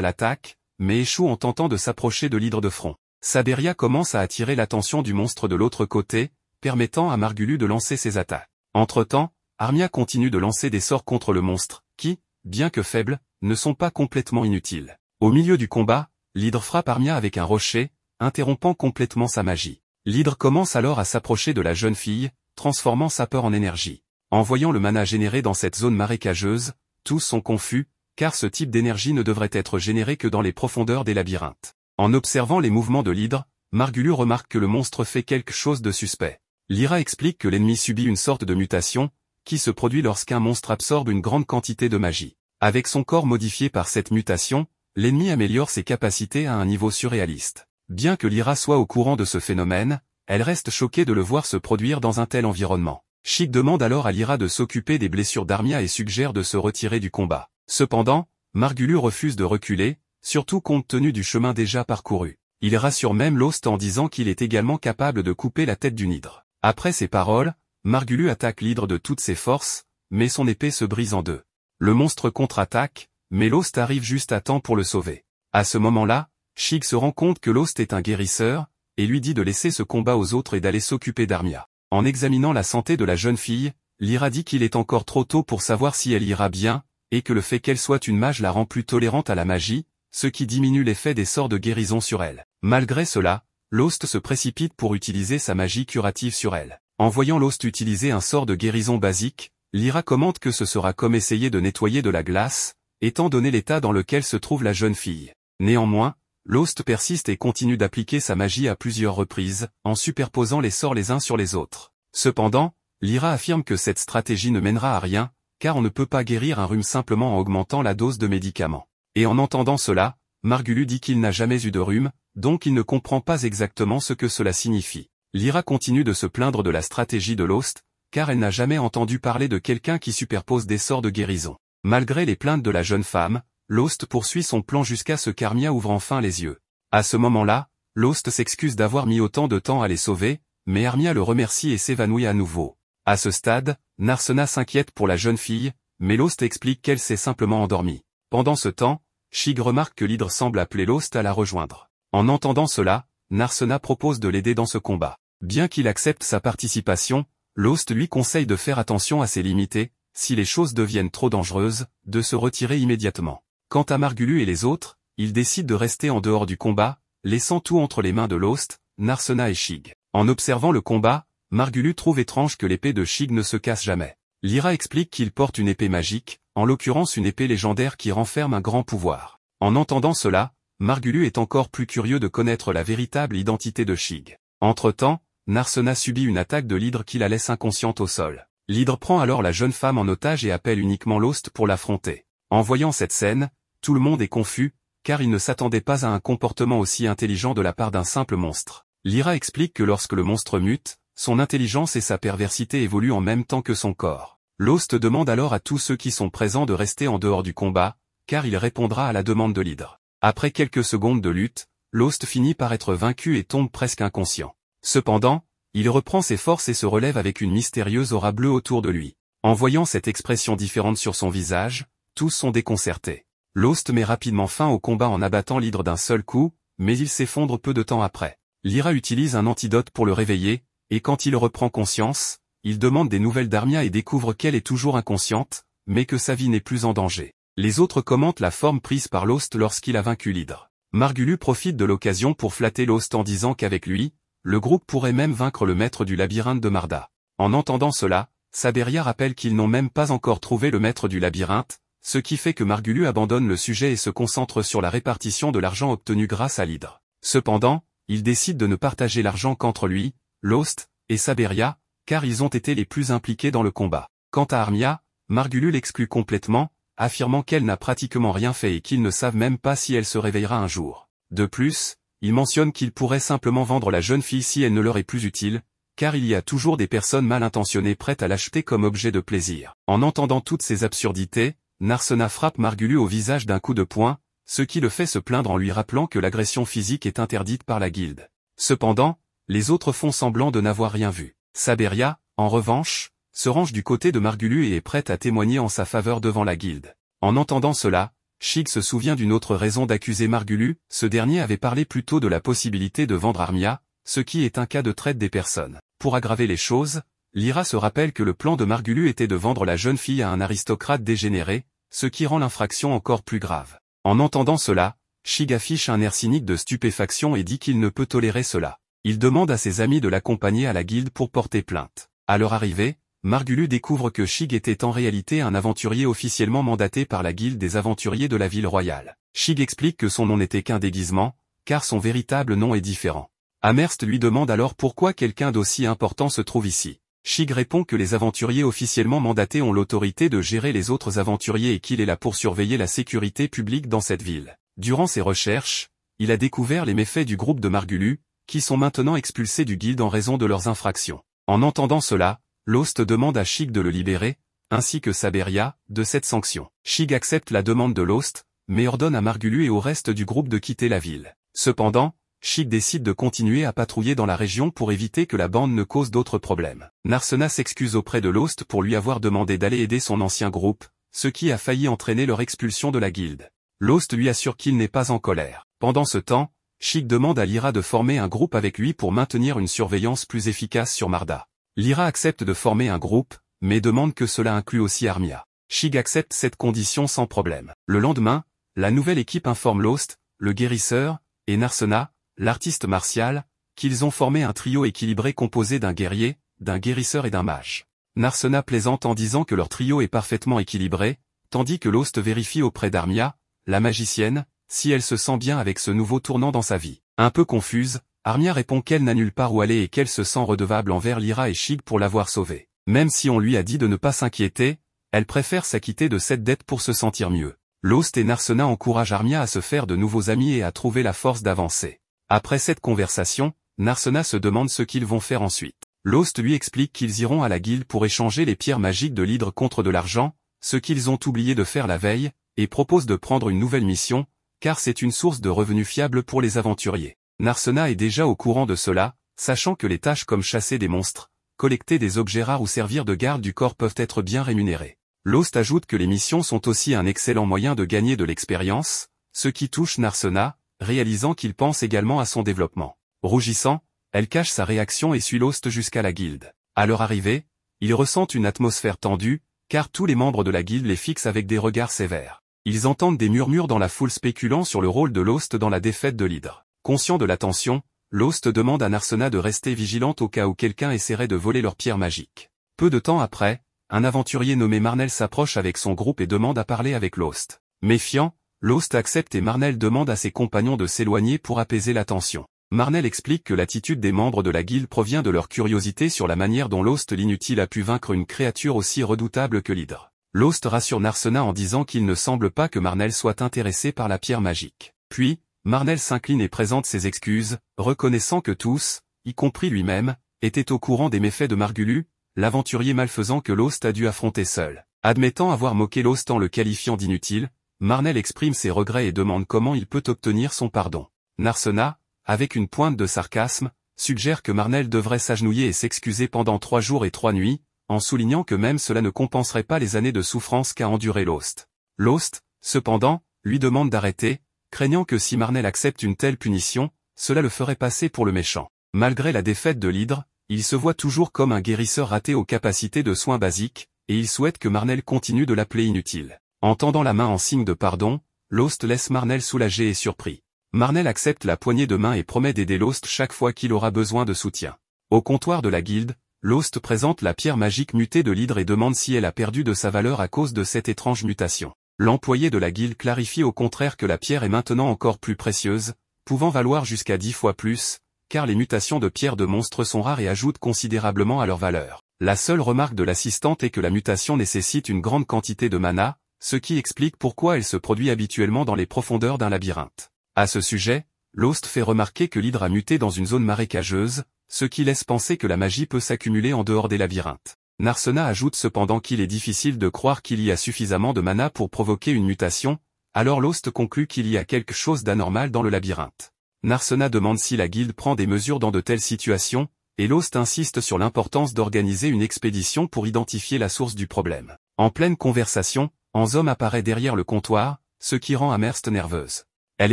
l'attaque, mais échoue en tentant de s'approcher de l'hydre de front. Saberia commence à attirer l'attention du monstre de l'autre côté, permettant à Margulius de lancer ses attaques. Entre-temps, Armia continue de lancer des sorts contre le monstre, qui, bien que faibles, ne sont pas complètement inutiles. Au milieu du combat, l'hydre frappe Armia avec un rocher, interrompant complètement sa magie. L'hydre commence alors à s'approcher de la jeune fille, transformant sa peur en énergie. En voyant le mana généré dans cette zone marécageuse, tous sont confus, car ce type d'énergie ne devrait être généré que dans les profondeurs des labyrinthes. En observant les mouvements de l'hydre, Margulius remarque que le monstre fait quelque chose de suspect. Lyra explique que l'ennemi subit une sorte de mutation, qui se produit lorsqu'un monstre absorbe une grande quantité de magie. Avec son corps modifié par cette mutation, l'ennemi améliore ses capacités à un niveau surréaliste. Bien que Lyra soit au courant de ce phénomène, elle reste choquée de le voir se produire dans un tel environnement. Sheik demande alors à Lyra de s'occuper des blessures d'Armia et suggère de se retirer du combat. Cependant, Margulius refuse de reculer, surtout compte tenu du chemin déjà parcouru. Il rassure même Lost en disant qu'il est également capable de couper la tête d'une hydre. Après ces paroles, Margulius attaque l'hydre de toutes ses forces, mais son épée se brise en deux. Le monstre contre-attaque, mais Lost arrive juste à temps pour le sauver. À ce moment-là, Sheik se rend compte que Lost est un guérisseur, et lui dit de laisser ce combat aux autres et d'aller s'occuper d'Armia. En examinant la santé de la jeune fille, Lyra dit qu'il est encore trop tôt pour savoir si elle ira bien, et que le fait qu'elle soit une mage la rend plus tolérante à la magie, ce qui diminue l'effet des sorts de guérison sur elle. Malgré cela, Lost se précipite pour utiliser sa magie curative sur elle. En voyant Lost utiliser un sort de guérison basique, Lyra commente que ce sera comme essayer de nettoyer de la glace, étant donné l'état dans lequel se trouve la jeune fille. Néanmoins, Lost persiste et continue d'appliquer sa magie à plusieurs reprises, en superposant les sorts les uns sur les autres. Cependant, Lyra affirme que cette stratégie ne mènera à rien, car on ne peut pas guérir un rhume simplement en augmentant la dose de médicaments. Et en entendant cela, Margulius dit qu'il n'a jamais eu de rhume, donc il ne comprend pas exactement ce que cela signifie. Lyra continue de se plaindre de la stratégie de Lost, car elle n'a jamais entendu parler de quelqu'un qui superpose des sorts de guérison. Malgré les plaintes de la jeune femme, Lost poursuit son plan jusqu'à ce qu'Armia ouvre enfin les yeux. À ce moment-là, Lost s'excuse d'avoir mis autant de temps à les sauver, mais Armia le remercie et s'évanouit à nouveau. À ce stade, Narsena s'inquiète pour la jeune fille, mais Lost explique qu'elle s'est simplement endormie. Pendant ce temps, Sheik remarque que l'hydre semble appeler Lost à la rejoindre. En entendant cela, Narsena propose de l'aider dans ce combat. Bien qu'il accepte sa participation, Lost lui conseille de faire attention à ses limites et, si les choses deviennent trop dangereuses, de se retirer immédiatement. Quant à Margulius et les autres, ils décident de rester en dehors du combat, laissant tout entre les mains de Lost, Narsena et Sheik. En observant le combat, Margulius trouve étrange que l'épée de Sheik ne se casse jamais. Lyra explique qu'il porte une épée magique, en l'occurrence une épée légendaire qui renferme un grand pouvoir. En entendant cela, Margulius est encore plus curieux de connaître la véritable identité de Sheik. Entre-temps, Narsena subit une attaque de l'hydre qui la laisse inconsciente au sol. L'hydre prend alors la jeune femme en otage et appelle uniquement Lost pour l'affronter. En voyant cette scène, tout le monde est confus, car il ne s'attendait pas à un comportement aussi intelligent de la part d'un simple monstre. Lyra explique que lorsque le monstre mute, son intelligence et sa perversité évoluent en même temps que son corps. Lost demande alors à tous ceux qui sont présents de rester en dehors du combat, car il répondra à la demande de l'hydre. Après quelques secondes de lutte, Lost finit par être vaincu et tombe presque inconscient. Cependant, il reprend ses forces et se relève avec une mystérieuse aura bleue autour de lui. En voyant cette expression différente sur son visage, tous sont déconcertés. Lost met rapidement fin au combat en abattant l'hydre d'un seul coup, mais il s'effondre peu de temps après. Lyra utilise un antidote pour le réveiller, et quand il reprend conscience, il demande des nouvelles d'Armia et découvre qu'elle est toujours inconsciente, mais que sa vie n'est plus en danger. Les autres commentent la forme prise par Lost lorsqu'il a vaincu l'hydre. Margulius profite de l'occasion pour flatter Lost en disant qu'avec lui, le groupe pourrait même vaincre le maître du labyrinthe de Marda. En entendant cela, Saberia rappelle qu'ils n'ont même pas encore trouvé le maître du labyrinthe, ce qui fait que Margulius abandonne le sujet et se concentre sur la répartition de l'argent obtenu grâce à l'hydre. Cependant, il décide de ne partager l'argent qu'entre lui, Lost, et Saberia, car ils ont été les plus impliqués dans le combat. Quant à Armia, Margulius l'exclut complètement, affirmant qu'elle n'a pratiquement rien fait et qu'ils ne savent même pas si elle se réveillera un jour. De plus, il mentionne qu'ils pourraient simplement vendre la jeune fille si elle ne leur est plus utile, car il y a toujours des personnes mal intentionnées prêtes à l'acheter comme objet de plaisir. En entendant toutes ces absurdités, Narsena frappe Margulius au visage d'un coup de poing, ce qui le fait se plaindre en lui rappelant que l'agression physique est interdite par la guilde. Cependant, les autres font semblant de n'avoir rien vu. Saberia, en revanche, se range du côté de Margulu et est prête à témoigner en sa faveur devant la guilde. En entendant cela, Shig se souvient d'une autre raison d'accuser Margulu, ce dernier avait parlé plus tôt de la possibilité de vendre Armia, ce qui est un cas de traite des personnes. Pour aggraver les choses, Lyra se rappelle que le plan de Margulu était de vendre la jeune fille à un aristocrate dégénéré, ce qui rend l'infraction encore plus grave. En entendant cela, Shig affiche un air cynique de stupéfaction et dit qu'il ne peut tolérer cela. Il demande à ses amis de l'accompagner à la guilde pour porter plainte. À leur arrivée, Margulu découvre que Shig était en réalité un aventurier officiellement mandaté par la guilde des aventuriers de la ville royale. Shig explique que son nom n'était qu'un déguisement, car son véritable nom est différent. Amherst lui demande alors pourquoi quelqu'un d'aussi important se trouve ici. Shig répond que les aventuriers officiellement mandatés ont l'autorité de gérer les autres aventuriers et qu'il est là pour surveiller la sécurité publique dans cette ville. Durant ses recherches, il a découvert les méfaits du groupe de Margulu, qui sont maintenant expulsés du guilde en raison de leurs infractions. En entendant cela, Lost demande à Shig de le libérer, ainsi que Saberia, de cette sanction. Shig accepte la demande de Lost, mais ordonne à Margulu et au reste du groupe de quitter la ville. Cependant, Shig décide de continuer à patrouiller dans la région pour éviter que la bande ne cause d'autres problèmes. Narsena s'excuse auprès de Lost pour lui avoir demandé d'aller aider son ancien groupe, ce qui a failli entraîner leur expulsion de la guilde. Lost lui assure qu'il n'est pas en colère. Pendant ce temps, Shig demande à Lyra de former un groupe avec lui pour maintenir une surveillance plus efficace sur Marda. Lyra accepte de former un groupe, mais demande que cela inclue aussi Armia. Shig accepte cette condition sans problème. Le lendemain, la nouvelle équipe informe Lost, le guérisseur, et Narsena, l'artiste martial, qu'ils ont formé un trio équilibré composé d'un guerrier, d'un guérisseur et d'un mage. Narsena plaisante en disant que leur trio est parfaitement équilibré, tandis que Lost vérifie auprès d'Armia, la magicienne, si elle se sent bien avec ce nouveau tournant dans sa vie. Un peu confuse, Armia répond qu'elle n'a nulle part où aller et qu'elle se sent redevable envers Lyra et Shig pour l'avoir sauvée. Même si on lui a dit de ne pas s'inquiéter, elle préfère s'acquitter de cette dette pour se sentir mieux. Lost et Narsena encouragent Armia à se faire de nouveaux amis et à trouver la force d'avancer. Après cette conversation, Narsena se demande ce qu'ils vont faire ensuite. Lost lui explique qu'ils iront à la guilde pour échanger les pierres magiques de l'hydre contre de l'argent, ce qu'ils ont oublié de faire la veille, et propose de prendre une nouvelle mission, car c'est une source de revenus fiable pour les aventuriers. Narsena est déjà au courant de cela, sachant que les tâches comme chasser des monstres, collecter des objets rares ou servir de garde du corps peuvent être bien rémunérées. Lost ajoute que les missions sont aussi un excellent moyen de gagner de l'expérience, ce qui touche Narsena, réalisant qu'il pense également à son développement. Rougissant, elle cache sa réaction et suit Lost jusqu'à la guilde. À leur arrivée, ils ressentent une atmosphère tendue, car tous les membres de la guilde les fixent avec des regards sévères. Ils entendent des murmures dans la foule spéculant sur le rôle de Lost dans la défaite de l'hydre. Conscient de la tension, Lost demande à Narsena de rester vigilante au cas où quelqu'un essaierait de voler leur pierre magique. Peu de temps après, un aventurier nommé Marnell s'approche avec son groupe et demande à parler avec Lost. Méfiant, Lost accepte et Marnell demande à ses compagnons de s'éloigner pour apaiser la tension. Marnell explique que l'attitude des membres de la guilde provient de leur curiosité sur la manière dont Lost l'inutile a pu vaincre une créature aussi redoutable que l'hydre. Lost rassure Narsena en disant qu'il ne semble pas que Marnell soit intéressé par la pierre magique. Puis, Marnell s'incline et présente ses excuses, reconnaissant que tous, y compris lui-même, étaient au courant des méfaits de Margulu, l'aventurier malfaisant que Lost a dû affronter seul. Admettant avoir moqué Lost en le qualifiant d'inutile, Marnell exprime ses regrets et demande comment il peut obtenir son pardon. Narsena, avec une pointe de sarcasme, suggère que Marnell devrait s'agenouiller et s'excuser pendant 3 jours et 3 nuits, en soulignant que même cela ne compenserait pas les années de souffrance qu'a enduré Lost. Lost, cependant, lui demande d'arrêter, craignant que si Marnell accepte une telle punition, cela le ferait passer pour le méchant. Malgré la défaite de l'hydre, il se voit toujours comme un guérisseur raté aux capacités de soins basiques, et il souhaite que Marnell continue de l'appeler inutile. En tendant la main en signe de pardon, Lost laisse Marnell soulagé et surpris. Marnell accepte la poignée de main et promet d'aider Lost chaque fois qu'il aura besoin de soutien. Au comptoir de la guilde, Lost présente la pierre magique mutée de l'hydre et demande si elle a perdu de sa valeur à cause de cette étrange mutation. L'employé de la guilde clarifie au contraire que la pierre est maintenant encore plus précieuse, pouvant valoir jusqu'à 10 fois plus, car les mutations de pierres de monstres sont rares et ajoutent considérablement à leur valeur. La seule remarque de l'assistante est que la mutation nécessite une grande quantité de mana, ce qui explique pourquoi elle se produit habituellement dans les profondeurs d'un labyrinthe. À ce sujet, Lost fait remarquer que l'hydre a muté dans une zone marécageuse, ce qui laisse penser que la magie peut s'accumuler en dehors des labyrinthes. Narsena ajoute cependant qu'il est difficile de croire qu'il y a suffisamment de mana pour provoquer une mutation, alors Lost conclut qu'il y a quelque chose d'anormal dans le labyrinthe. Narsena demande si la guilde prend des mesures dans de telles situations, et Lost insiste sur l'importance d'organiser une expédition pour identifier la source du problème. En pleine conversation, Ansom apparaît derrière le comptoir, ce qui rend Amherst nerveuse. Elle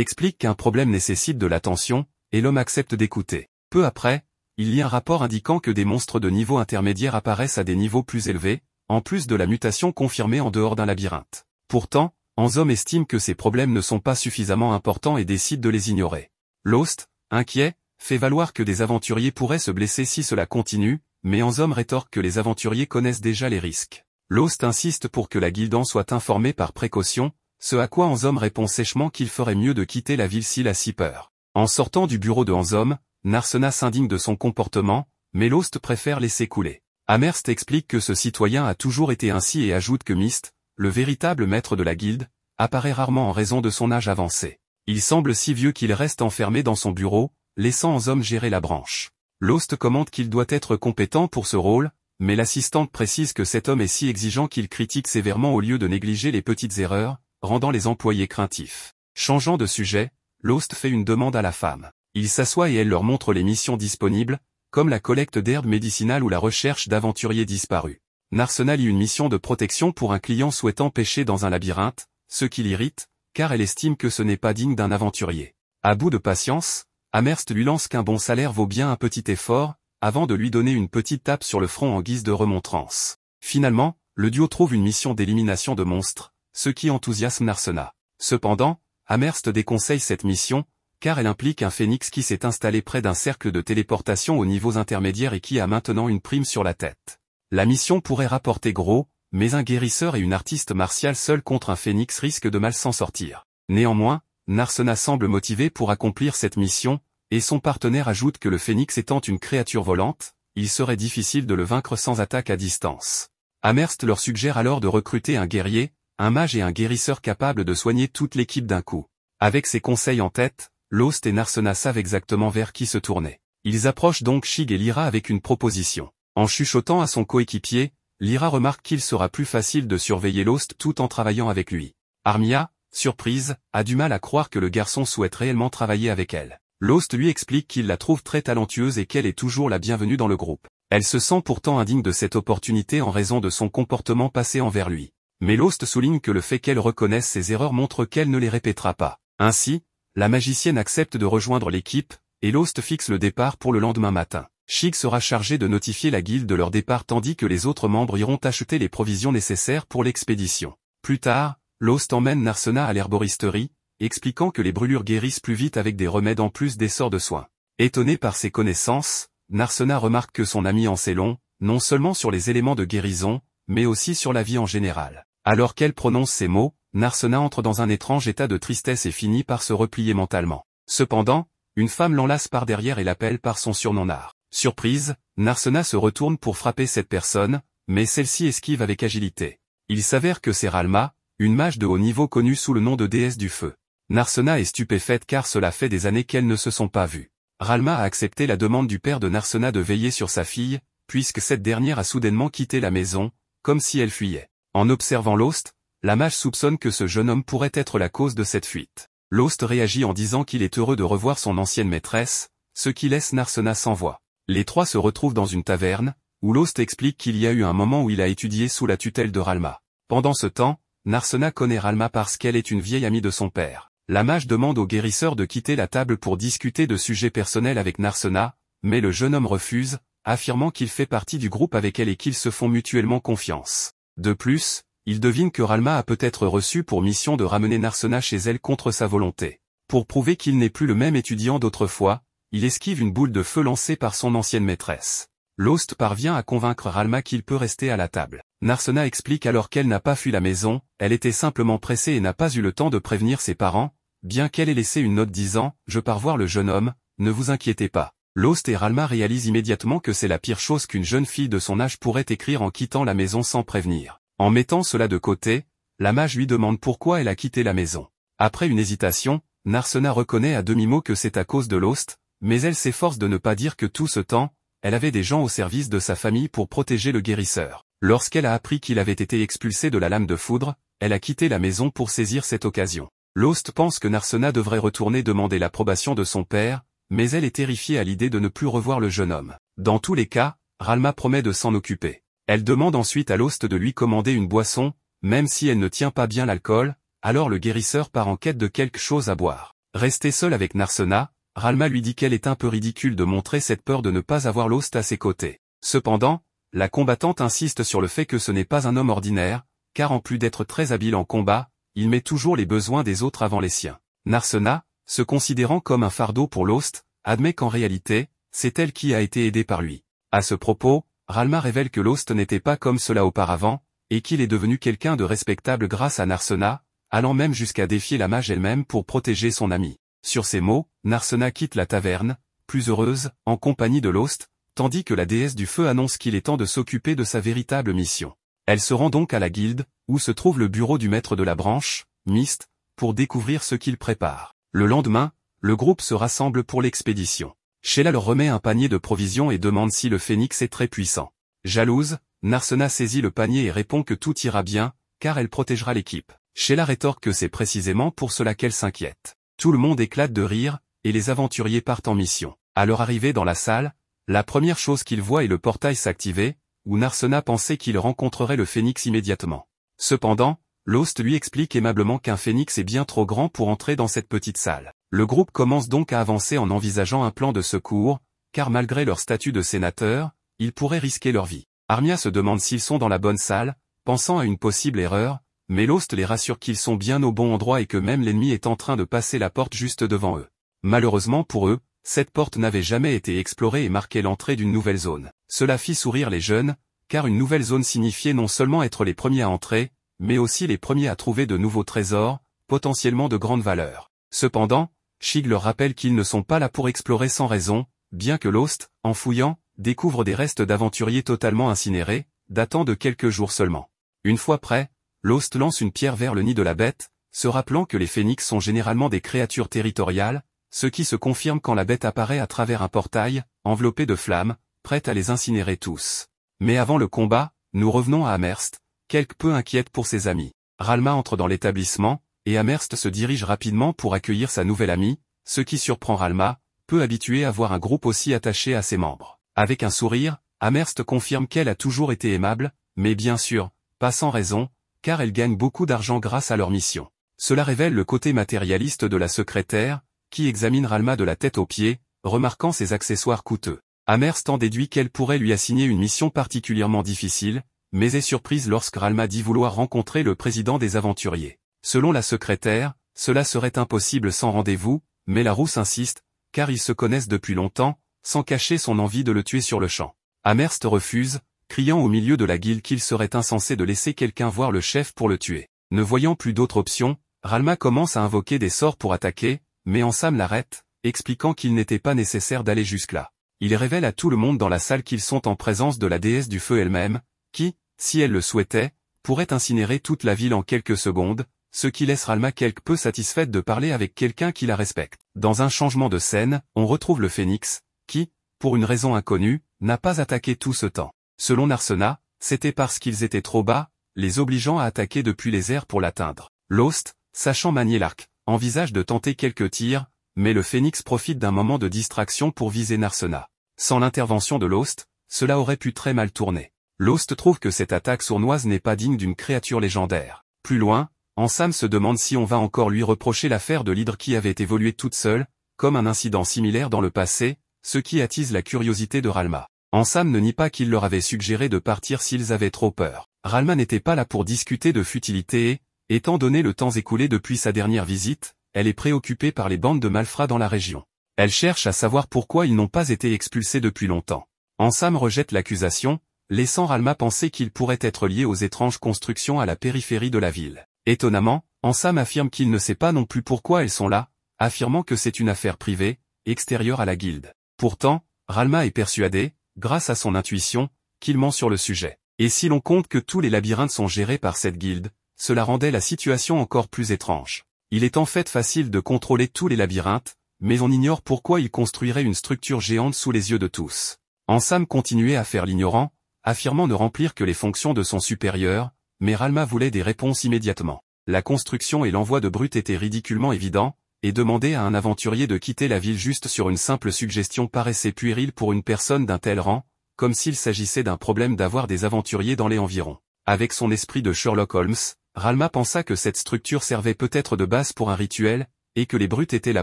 explique qu'un problème nécessite de l'attention, et l'homme accepte d'écouter. Peu après, il y a un rapport indiquant que des monstres de niveau intermédiaire apparaissent à des niveaux plus élevés, en plus de la mutation confirmée en dehors d'un labyrinthe. Pourtant, Ansom estime que ces problèmes ne sont pas suffisamment importants et décide de les ignorer. Lost, inquiet, fait valoir que des aventuriers pourraient se blesser si cela continue, mais Ansom rétorque que les aventuriers connaissent déjà les risques. Lost insiste pour que la Guildan soit informée par précaution, ce à quoi Ansom répond sèchement qu'il ferait mieux de quitter la ville s'il a si peur. En sortant du bureau de Ansom, Narsena s'indigne de son comportement, mais Lost préfère laisser couler. Amherst explique que ce citoyen a toujours été ainsi et ajoute que Myst, le véritable maître de la guilde, apparaît rarement en raison de son âge avancé. Il semble si vieux qu'il reste enfermé dans son bureau, laissant Ansom gérer la branche. Lost commente qu'il doit être compétent pour ce rôle, mais l'assistante précise que cet homme est si exigeant qu'il critique sévèrement au lieu de négliger les petites erreurs, rendant les employés craintifs. Changeant de sujet, Lost fait une demande à la femme. Il s'assoit et elle leur montre les missions disponibles, comme la collecte d'herbes médicinales ou la recherche d'aventuriers disparus. Narsena lit une mission de protection pour un client souhaitant pêcher dans un labyrinthe, ce qui l'irrite, car elle estime que ce n'est pas digne d'un aventurier. À bout de patience, Amherst lui lance qu'un bon salaire vaut bien un petit effort, avant de lui donner une petite tape sur le front en guise de remontrance. Finalement, le duo trouve une mission d'élimination de monstres, ce qui enthousiasme Narsena. Cependant, Amherst déconseille cette mission, car elle implique un phénix qui s'est installé près d'un cercle de téléportation aux niveaux intermédiaires et qui a maintenant une prime sur la tête. La mission pourrait rapporter gros, mais un guérisseur et une artiste martiale seuls contre un phénix risquent de mal s'en sortir. Néanmoins, Narsena semble motivé pour accomplir cette mission, et son partenaire ajoute que le phénix étant une créature volante, il serait difficile de le vaincre sans attaque à distance. Amherst leur suggère alors de recruter un guerrier, un mage et un guérisseur capable de soigner toute l'équipe d'un coup. Avec ces conseils en tête, Lost et Narsena savent exactement vers qui se tourner. Ils approchent donc Shig et Lyra avec une proposition. En chuchotant à son coéquipier, Lyra remarque qu'il sera plus facile de surveiller Lost tout en travaillant avec lui. Armia, surprise, a du mal à croire que le garçon souhaite réellement travailler avec elle. Lost lui explique qu'il la trouve très talentueuse et qu'elle est toujours la bienvenue dans le groupe. Elle se sent pourtant indigne de cette opportunité en raison de son comportement passé envers lui. Mais Lost souligne que le fait qu'elle reconnaisse ses erreurs montre qu'elle ne les répétera pas. Ainsi, la magicienne accepte de rejoindre l'équipe, et Lost fixe le départ pour le lendemain matin. Shig sera chargé de notifier la guilde de leur départ tandis que les autres membres iront acheter les provisions nécessaires pour l'expédition. Plus tard, Lost emmène Narsena à l'herboristerie, expliquant que les brûlures guérissent plus vite avec des remèdes en plus des sorts de soins. Étonné par ses connaissances, Narsena remarque que son ami en sait long, non seulement sur les éléments de guérison, mais aussi sur la vie en général. Alors qu'elle prononce ces mots, Narsena entre dans un étrange état de tristesse et finit par se replier mentalement. Cependant, une femme l'enlace par derrière et l'appelle par son surnom Nar. Surprise, Narsena se retourne pour frapper cette personne, mais celle-ci esquive avec agilité. Il s'avère que c'est Ralma, une mage de haut niveau connue sous le nom de déesse du feu. Narsena est stupéfaite car cela fait des années qu'elles ne se sont pas vues. Ralma a accepté la demande du père de Narsena de veiller sur sa fille, puisque cette dernière a soudainement quitté la maison, comme si elle fuyait. En observant Lost, la mage soupçonne que ce jeune homme pourrait être la cause de cette fuite. Lost réagit en disant qu'il est heureux de revoir son ancienne maîtresse, ce qui laisse Narsena sans voix. Les trois se retrouvent dans une taverne, où Lost explique qu'il y a eu un moment où il a étudié sous la tutelle de Ralma. Pendant ce temps, Narsena connaît Ralma parce qu'elle est une vieille amie de son père. La mage demande au guérisseur de quitter la table pour discuter de sujets personnels avec Narsena, mais le jeune homme refuse, affirmant qu'il fait partie du groupe avec elle et qu'ils se font mutuellement confiance. De plus, il devine que Ralma a peut-être reçu pour mission de ramener Narsena chez elle contre sa volonté. Pour prouver qu'il n'est plus le même étudiant d'autrefois, il esquive une boule de feu lancée par son ancienne maîtresse. Lost parvient à convaincre Ralma qu'il peut rester à la table. Narsena explique alors qu'elle n'a pas fui la maison, elle était simplement pressée et n'a pas eu le temps de prévenir ses parents, bien qu'elle ait laissé une note disant « Je pars voir le jeune homme, ne vous inquiétez pas ». Lost et Ralma réalisent immédiatement que c'est la pire chose qu'une jeune fille de son âge pourrait écrire en quittant la maison sans prévenir. En mettant cela de côté, la mage lui demande pourquoi elle a quitté la maison. Après une hésitation, Narsena reconnaît à demi-mot que c'est à cause de Lost, mais elle s'efforce de ne pas dire que tout ce temps, elle avait des gens au service de sa famille pour protéger le guérisseur. Lorsqu'elle a appris qu'il avait été expulsé de la lame de foudre, elle a quitté la maison pour saisir cette occasion. Lost pense que Narsena devrait retourner demander l'approbation de son père, mais elle est terrifiée à l'idée de ne plus revoir le jeune homme. Dans tous les cas, Ralma promet de s'en occuper. Elle demande ensuite à l'host de lui commander une boisson, même si elle ne tient pas bien l'alcool, alors le guérisseur part en quête de quelque chose à boire. Restée seule avec Narsena, Ralma lui dit qu'elle est un peu ridicule de montrer cette peur de ne pas avoir l'host à ses côtés. Cependant, la combattante insiste sur le fait que ce n'est pas un homme ordinaire, car en plus d'être très habile en combat, il met toujours les besoins des autres avant les siens. Narsena, se considérant comme un fardeau pour l'host, admet qu'en réalité, c'est elle qui a été aidée par lui. À ce propos, Ralma révèle que l'host n'était pas comme cela auparavant, et qu'il est devenu quelqu'un de respectable grâce à Narsena, allant même jusqu'à défier la mage elle-même pour protéger son ami. Sur ces mots, Narsena quitte la taverne, plus heureuse, en compagnie de l'host, tandis que la déesse du feu annonce qu'il est temps de s'occuper de sa véritable mission. Elle se rend donc à la guilde, où se trouve le bureau du maître de la branche, Mist, pour découvrir ce qu'il prépare. Le lendemain, le groupe se rassemble pour l'expédition. Sheila leur remet un panier de provisions et demande si le phénix est très puissant. Jalouse, Narsena saisit le panier et répond que tout ira bien, car elle protégera l'équipe. Sheila rétorque que c'est précisément pour cela qu'elle s'inquiète. Tout le monde éclate de rire, et les aventuriers partent en mission. À leur arrivée dans la salle, la première chose qu'ils voient est le portail s'activer, où Narsena pensait qu'il rencontrerait le phénix immédiatement. Cependant, l'host lui explique aimablement qu'un phénix est bien trop grand pour entrer dans cette petite salle. Le groupe commence donc à avancer en envisageant un plan de secours, car malgré leur statut de sénateur, ils pourraient risquer leur vie. Armia se demande s'ils sont dans la bonne salle, pensant à une possible erreur, mais l'host les rassure qu'ils sont bien au bon endroit et que même l'ennemi est en train de passer la porte juste devant eux. Malheureusement pour eux, cette porte n'avait jamais été explorée et marquait l'entrée d'une nouvelle zone. Cela fit sourire les jeunes, car une nouvelle zone signifiait non seulement être les premiers à entrer, mais aussi les premiers à trouver de nouveaux trésors, potentiellement de grande valeur. Cependant, Shig leur rappelle qu'ils ne sont pas là pour explorer sans raison, bien que l'host, en fouillant, découvre des restes d'aventuriers totalement incinérés, datant de quelques jours seulement. Une fois prêt, l'host lance une pierre vers le nid de la bête, se rappelant que les phénix sont généralement des créatures territoriales, ce qui se confirme quand la bête apparaît à travers un portail, enveloppé de flammes, prête à les incinérer tous. Mais avant le combat, nous revenons à Amherst, quelque peu inquiète pour ses amis. Ralma entre dans l'établissement, et Amherst se dirige rapidement pour accueillir sa nouvelle amie, ce qui surprend Ralma, peu habituée à voir un groupe aussi attaché à ses membres. Avec un sourire, Amherst confirme qu'elle a toujours été aimable, mais bien sûr, pas sans raison, car elle gagne beaucoup d'argent grâce à leur mission. Cela révèle le côté matérialiste de la secrétaire, qui examine Ralma de la tête aux pieds, remarquant ses accessoires coûteux. Amherst en déduit qu'elle pourrait lui assigner une mission particulièrement difficile, mais est surprise lorsque Ralma dit vouloir rencontrer le président des aventuriers. Selon la secrétaire, cela serait impossible sans rendez-vous, mais la rousse insiste, car ils se connaissent depuis longtemps, sans cacher son envie de le tuer sur le champ. Amherst refuse, criant au milieu de la guilde qu'il serait insensé de laisser quelqu'un voir le chef pour le tuer. Ne voyant plus d'autre option, Ralma commence à invoquer des sorts pour attaquer, mais Ansam l'arrête, expliquant qu'il n'était pas nécessaire d'aller jusque-là. Il révèle à tout le monde dans la salle qu'ils sont en présence de la déesse du feu elle-même, qui, si elle le souhaitait, pourrait incinérer toute la ville en quelques secondes, ce qui laisse Ralma quelque peu satisfaite de parler avec quelqu'un qui la respecte. Dans un changement de scène, on retrouve le phénix, qui, pour une raison inconnue, n'a pas attaqué tout ce temps. Selon Narsena, c'était parce qu'ils étaient trop bas, les obligeant à attaquer depuis les airs pour l'atteindre. L'host, sachant manier l'arc, envisage de tenter quelques tirs, mais le phénix profite d'un moment de distraction pour viser Narsena. Sans l'intervention de l'host, cela aurait pu très mal tourner. L'host trouve que cette attaque sournoise n'est pas digne d'une créature légendaire. Plus loin, Ansam se demande si on va encore lui reprocher l'affaire de l'hydre qui avait évolué toute seule, comme un incident similaire dans le passé, ce qui attise la curiosité de Ralma. Ansam ne nie pas qu'il leur avait suggéré de partir s'ils avaient trop peur. Ralma n'était pas là pour discuter de futilité et, étant donné le temps écoulé depuis sa dernière visite, elle est préoccupée par les bandes de malfrats dans la région. Elle cherche à savoir pourquoi ils n'ont pas été expulsés depuis longtemps. Ansam rejette l'accusation, laissant Ralma penser qu'ils pourraient être liés aux étranges constructions à la périphérie de la ville. Étonnamment, Ansam affirme qu'il ne sait pas non plus pourquoi elles sont là, affirmant que c'est une affaire privée, extérieure à la guilde. Pourtant, Ralma est persuadée, grâce à son intuition, qu'il ment sur le sujet. Et si l'on compte que tous les labyrinthes sont gérés par cette guilde, cela rendait la situation encore plus étrange. Il est en fait facile de contrôler tous les labyrinthes, mais on ignore pourquoi ils construiraient une structure géante sous les yeux de tous. Ansam continuait à faire l'ignorant, affirmant ne remplir que les fonctions de son supérieur, mais Ralma voulait des réponses immédiatement. La construction et l'envoi de brutes étaient ridiculement évidents, et demander à un aventurier de quitter la ville juste sur une simple suggestion paraissait puérile pour une personne d'un tel rang, comme s'il s'agissait d'un problème d'avoir des aventuriers dans les environs. Avec son esprit de Sherlock Holmes, Ralma pensa que cette structure servait peut-être de base pour un rituel, et que les brutes étaient là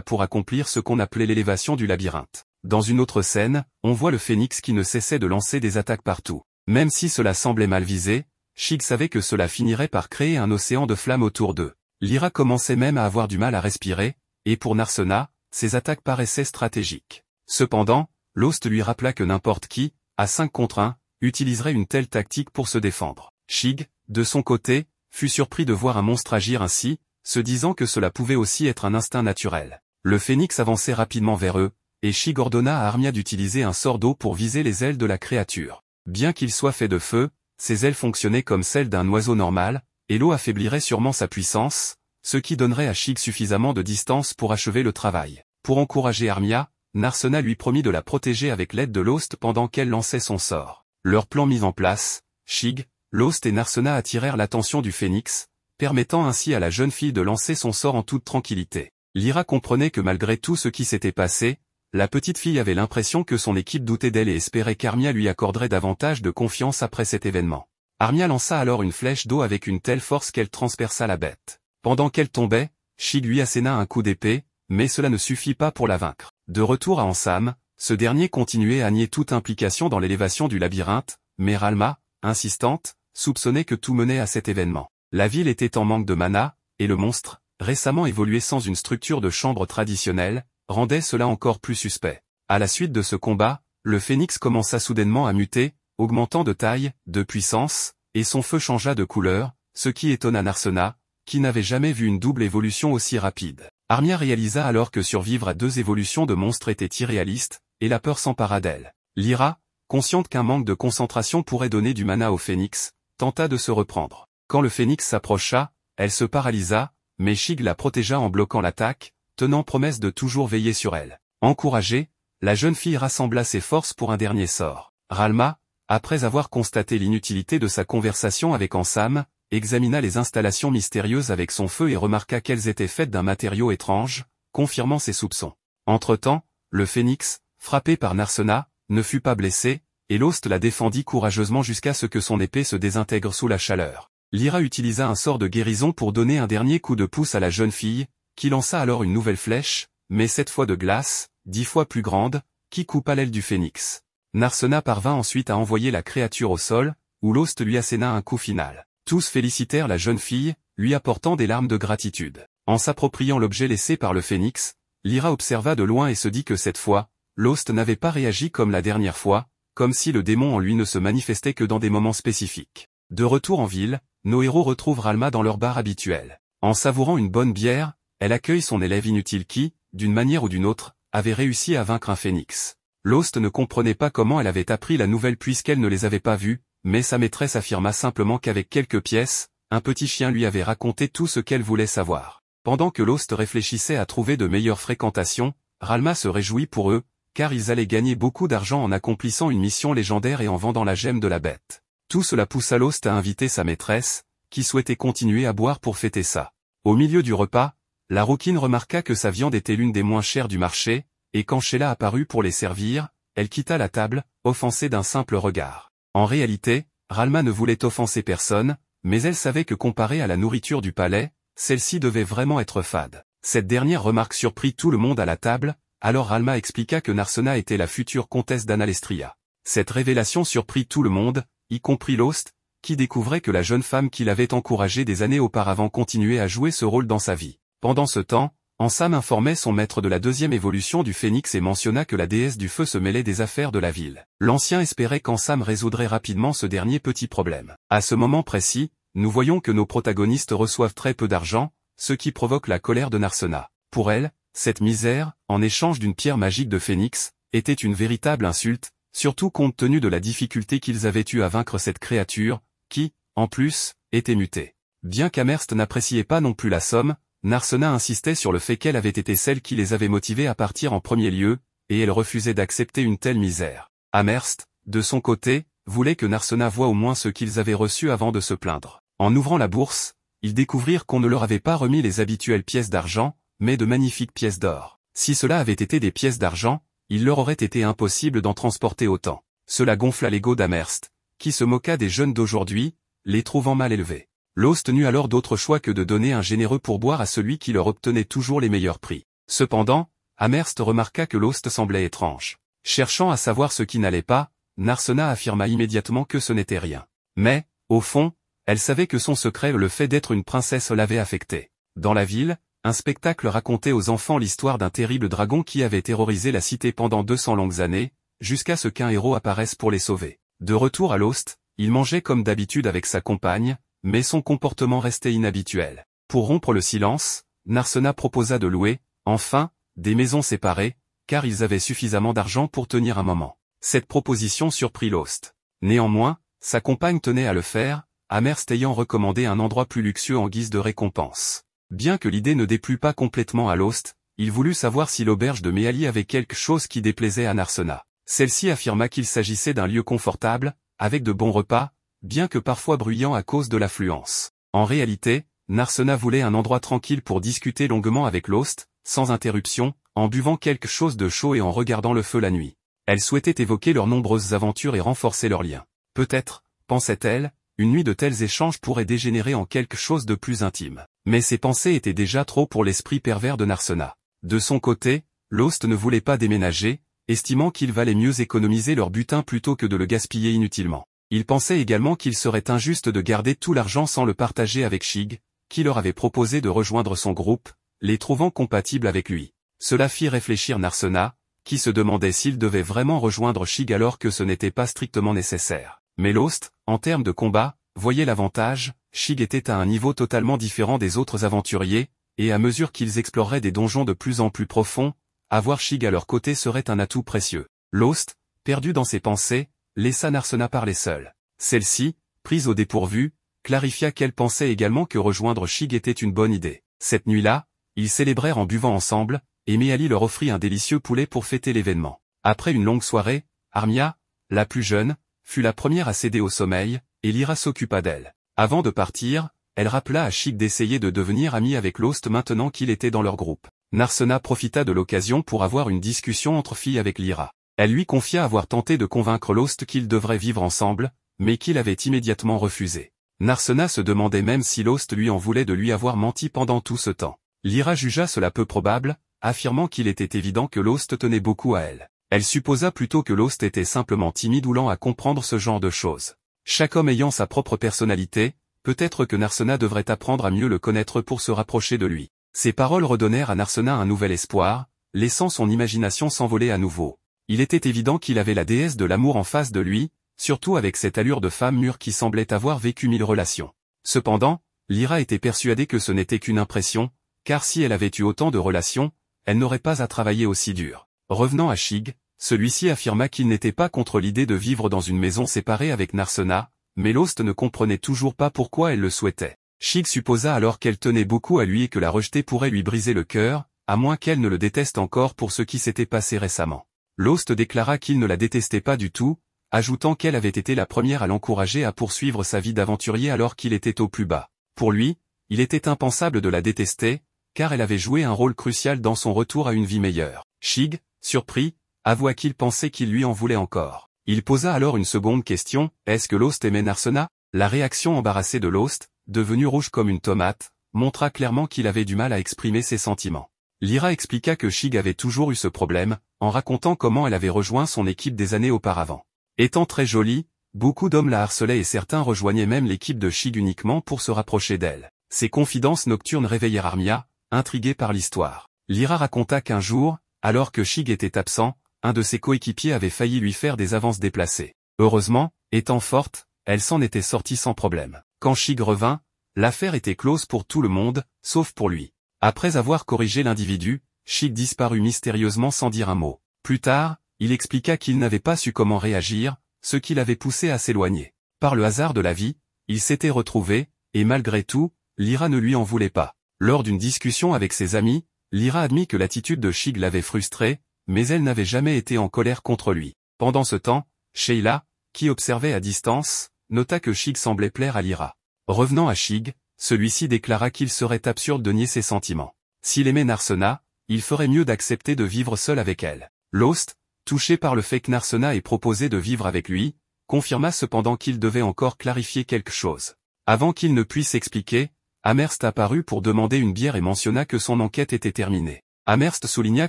pour accomplir ce qu'on appelait l'élévation du labyrinthe. Dans une autre scène, on voit le phénix qui ne cessait de lancer des attaques partout. Même si cela semblait mal visé, Shig savait que cela finirait par créer un océan de flammes autour d'eux. Lyra commençait même à avoir du mal à respirer, et pour Narsena, ces attaques paraissaient stratégiques. Cependant, Lost lui rappela que n'importe qui, à 5 contre 1, utiliserait une telle tactique pour se défendre. Shig, de son côté, fut surpris de voir un monstre agir ainsi, se disant que cela pouvait aussi être un instinct naturel. Le phénix avançait rapidement vers eux, et Shig ordonna à Armia d'utiliser un sort d'eau pour viser les ailes de la créature. Bien qu'il soit fait de feu, ses ailes fonctionnaient comme celles d'un oiseau normal, et l'eau affaiblirait sûrement sa puissance, ce qui donnerait à Shig suffisamment de distance pour achever le travail. Pour encourager Armia, Narsena lui promit de la protéger avec l'aide de Lost pendant qu'elle lançait son sort. Leur plan mis en place, Shig, Lost et Narsena attirèrent l'attention du phénix, permettant ainsi à la jeune fille de lancer son sort en toute tranquillité. Lyra comprenait que malgré tout ce qui s'était passé, la petite fille avait l'impression que son équipe doutait d'elle et espérait qu'Armia lui accorderait davantage de confiance après cet événement. Armia lança alors une flèche d'eau avec une telle force qu'elle transperça la bête. Pendant qu'elle tombait, Shig lui asséna un coup d'épée, mais cela ne suffit pas pour la vaincre. De retour à Ansam, ce dernier continuait à nier toute implication dans l'élévation du labyrinthe, mais Ralma, insistante, soupçonnait que tout menait à cet événement. La ville était en manque de mana, et le monstre, récemment évolué sans une structure de chambre traditionnelle, rendait cela encore plus suspect. À la suite de ce combat, le phénix commença soudainement à muter, augmentant de taille, de puissance, et son feu changea de couleur, ce qui étonna Narsena, qui n'avait jamais vu une double évolution aussi rapide. Armia réalisa alors que survivre à 2 évolutions de monstres était irréaliste, et la peur s'empara d'elle. Lyra, consciente qu'un manque de concentration pourrait donner du mana au phénix, tenta de se reprendre. Quand le phénix s'approcha, elle se paralysa, mais Shig la protégea en bloquant l'attaque, tenant promesse de toujours veiller sur elle. Encouragée, la jeune fille rassembla ses forces pour un dernier sort. Ralma, après avoir constaté l'inutilité de sa conversation avec Ansam, examina les installations mystérieuses avec son feu et remarqua qu'elles étaient faites d'un matériau étrange, confirmant ses soupçons. Entre-temps, le phénix, frappé par Narsena, ne fut pas blessé, et Lost la défendit courageusement jusqu'à ce que son épée se désintègre sous la chaleur. Lyra utilisa un sort de guérison pour donner un dernier coup de pouce à la jeune fille, qui lança alors une nouvelle flèche, mais cette fois de glace, 10 fois plus grande, qui coupa l'aile du phénix. Narsena parvint ensuite à envoyer la créature au sol, où Lost lui asséna un coup final. Tous félicitèrent la jeune fille, lui apportant des larmes de gratitude. En s'appropriant l'objet laissé par le phénix, Lyra observa de loin et se dit que cette fois, Lost n'avait pas réagi comme la dernière fois, comme si le démon en lui ne se manifestait que dans des moments spécifiques. De retour en ville, nos héros retrouvent Ralma dans leur bar habituel. En savourant une bonne bière, elle accueille son élève inutile qui, d'une manière ou d'une autre, avait réussi à vaincre un phénix. Lost ne comprenait pas comment elle avait appris la nouvelle puisqu'elle ne les avait pas vus, mais sa maîtresse affirma simplement qu'avec quelques pièces, un petit chien lui avait raconté tout ce qu'elle voulait savoir. Pendant que Lost réfléchissait à trouver de meilleures fréquentations, Ralma se réjouit pour eux, car ils allaient gagner beaucoup d'argent en accomplissant une mission légendaire et en vendant la gemme de la bête. Tout cela poussa Lost à inviter sa maîtresse, qui souhaitait continuer à boire pour fêter ça. Au milieu du repas, la rouquine remarqua que sa viande était l'une des moins chères du marché, et quand Sheila apparut pour les servir, elle quitta la table, offensée d'un simple regard. En réalité, Ralma ne voulait offenser personne, mais elle savait que comparée à la nourriture du palais, celle-ci devait vraiment être fade. Cette dernière remarque surprit tout le monde à la table, alors Ralma expliqua que Narsena était la future comtesse d'Analestria. Cette révélation surprit tout le monde, y compris Lost, qui découvrait que la jeune femme qui l'avait encouragé des années auparavant continuait à jouer ce rôle dans sa vie. Pendant ce temps, Ansam informait son maître de la 2e évolution du phénix et mentionna que la déesse du feu se mêlait des affaires de la ville. L'ancien espérait qu'Ansam résoudrait rapidement ce dernier petit problème. À ce moment précis, nous voyons que nos protagonistes reçoivent très peu d'argent, ce qui provoque la colère de Narsena. Pour elle, cette misère, en échange d'une pierre magique de phénix, était une véritable insulte, surtout compte tenu de la difficulté qu'ils avaient eu à vaincre cette créature, qui, en plus, était mutée. Bien qu'Amherst n'appréciait pas non plus la somme, Narsena insistait sur le fait qu'elle avait été celle qui les avait motivés à partir en premier lieu, et elle refusait d'accepter une telle misère. Amherst, de son côté, voulait que Narsena voie au moins ce qu'ils avaient reçu avant de se plaindre. En ouvrant la bourse, ils découvrirent qu'on ne leur avait pas remis les habituelles pièces d'argent, mais de magnifiques pièces d'or. Si cela avait été des pièces d'argent, il leur aurait été impossible d'en transporter autant. Cela gonfla l'ego d'Amherst, qui se moqua des jeunes d'aujourd'hui, les trouvant mal élevés. Lost n'eut alors d'autre choix que de donner un généreux pourboire à celui qui leur obtenait toujours les meilleurs prix. Cependant, Amherst remarqua que Lost semblait étrange. Cherchant à savoir ce qui n'allait pas, Narsena affirma immédiatement que ce n'était rien. Mais, au fond, elle savait que son secret, le fait d'être une princesse, l'avait affectée. Dans la ville, un spectacle racontait aux enfants l'histoire d'un terrible dragon qui avait terrorisé la cité pendant 200 longues années, jusqu'à ce qu'un héros apparaisse pour les sauver. De retour à Lost, il mangeait comme d'habitude avec sa compagne, mais son comportement restait inhabituel. Pour rompre le silence, Narsena proposa de louer, enfin, des maisons séparées, car ils avaient suffisamment d'argent pour tenir un moment. Cette proposition surprit Lost. Néanmoins, sa compagne tenait à le faire, Amherst ayant recommandé un endroit plus luxueux en guise de récompense. Bien que l'idée ne déplût pas complètement à Lost, il voulut savoir si l'auberge de Meali avait quelque chose qui déplaisait à Narsena. Celle-ci affirma qu'il s'agissait d'un lieu confortable, avec de bons repas, bien que parfois bruyant à cause de l'affluence. En réalité, Narsena voulait un endroit tranquille pour discuter longuement avec Lost, sans interruption, en buvant quelque chose de chaud et en regardant le feu la nuit. Elle souhaitait évoquer leurs nombreuses aventures et renforcer leurs liens. Peut-être, pensait-elle, une nuit de tels échanges pourrait dégénérer en quelque chose de plus intime. Mais ces pensées étaient déjà trop pour l'esprit pervers de Narsena. De son côté, Lost ne voulait pas déménager, estimant qu'il valait mieux économiser leur butin plutôt que de le gaspiller inutilement. Il pensait également qu'il serait injuste de garder tout l'argent sans le partager avec Shig, qui leur avait proposé de rejoindre son groupe, les trouvant compatibles avec lui. Cela fit réfléchir Narsena, qui se demandait s'il devait vraiment rejoindre Shig alors que ce n'était pas strictement nécessaire. Mais Lost, en termes de combat, voyait l'avantage, Shig était à un niveau totalement différent des autres aventuriers, et à mesure qu'ils exploreraient des donjons de plus en plus profonds, avoir Shig à leur côté serait un atout précieux. Lost, perdu dans ses pensées, laissa Narsena parler seule. Celle-ci, prise au dépourvu, clarifia qu'elle pensait également que rejoindre Shig était une bonne idée. Cette nuit-là, ils célébrèrent en buvant ensemble, et Meali leur offrit un délicieux poulet pour fêter l'événement. Après une longue soirée, Armia, la plus jeune, fut la première à céder au sommeil, et Lyra s'occupa d'elle. Avant de partir, elle rappela à Shig d'essayer de devenir ami avec Lost maintenant qu'il était dans leur groupe. Narsena profita de l'occasion pour avoir une discussion entre filles avec Lyra. Elle lui confia avoir tenté de convaincre Lost qu'ils devraient vivre ensemble, mais qu'il avait immédiatement refusé. Narsena se demandait même si Lost lui en voulait de lui avoir menti pendant tout ce temps. Lyra jugea cela peu probable, affirmant qu'il était évident que Lost tenait beaucoup à elle. Elle supposa plutôt que Lost était simplement timide ou lent à comprendre ce genre de choses. Chaque homme ayant sa propre personnalité, peut-être que Narsena devrait apprendre à mieux le connaître pour se rapprocher de lui. Ces paroles redonnèrent à Narsena un nouvel espoir, laissant son imagination s'envoler à nouveau. Il était évident qu'il avait la déesse de l'amour en face de lui, surtout avec cette allure de femme mûre qui semblait avoir vécu 1000 relations. Cependant, Lyra était persuadée que ce n'était qu'une impression, car si elle avait eu autant de relations, elle n'aurait pas à travailler aussi dur. Revenant à Shig, celui-ci affirma qu'il n'était pas contre l'idée de vivre dans une maison séparée avec Narsena, mais Lost ne comprenait toujours pas pourquoi elle le souhaitait. Shig supposa alors qu'elle tenait beaucoup à lui et que la rejeter pourrait lui briser le cœur, à moins qu'elle ne le déteste encore pour ce qui s'était passé récemment. Lost déclara qu'il ne la détestait pas du tout, ajoutant qu'elle avait été la première à l'encourager à poursuivre sa vie d'aventurier alors qu'il était au plus bas. Pour lui, il était impensable de la détester, car elle avait joué un rôle crucial dans son retour à une vie meilleure. Shig, surpris, avoua qu'il pensait qu'il lui en voulait encore. Il posa alors une seconde question, est-ce que Lost aimait Narsena? La réaction embarrassée de Lost, devenu rouge comme une tomate, montra clairement qu'il avait du mal à exprimer ses sentiments. Lyra expliqua que Shig avait toujours eu ce problème, en racontant comment elle avait rejoint son équipe des années auparavant. Étant très jolie, beaucoup d'hommes la harcelaient et certains rejoignaient même l'équipe de Shig uniquement pour se rapprocher d'elle. Ces confidences nocturnes réveillèrent Armia, intriguée par l'histoire. Lyra raconta qu'un jour, alors que Shig était absent, un de ses coéquipiers avait failli lui faire des avances déplacées. Heureusement, étant forte, elle s'en était sortie sans problème. Quand Shig revint, l'affaire était close pour tout le monde, sauf pour lui. Après avoir corrigé l'individu, Shig disparut mystérieusement sans dire un mot. Plus tard, il expliqua qu'il n'avait pas su comment réagir, ce qui l'avait poussé à s'éloigner. Par le hasard de la vie, ils s'étaient retrouvés, et malgré tout, Lyra ne lui en voulait pas. Lors d'une discussion avec ses amis, Lyra admit que l'attitude de Shig l'avait frustrée, mais elle n'avait jamais été en colère contre lui. Pendant ce temps, Sheila, qui observait à distance, nota que Shig semblait plaire à Lyra. Revenant à Shig, celui-ci déclara qu'il serait absurde de nier ses sentiments. S'il aimait Narsena, il ferait mieux d'accepter de vivre seul avec elle. Lost, touché par le fait que Narsena ait proposé de vivre avec lui, confirma cependant qu'il devait encore clarifier quelque chose. Avant qu'il ne puisse expliquer, Amherst apparut pour demander une bière et mentionna que son enquête était terminée. Amherst souligna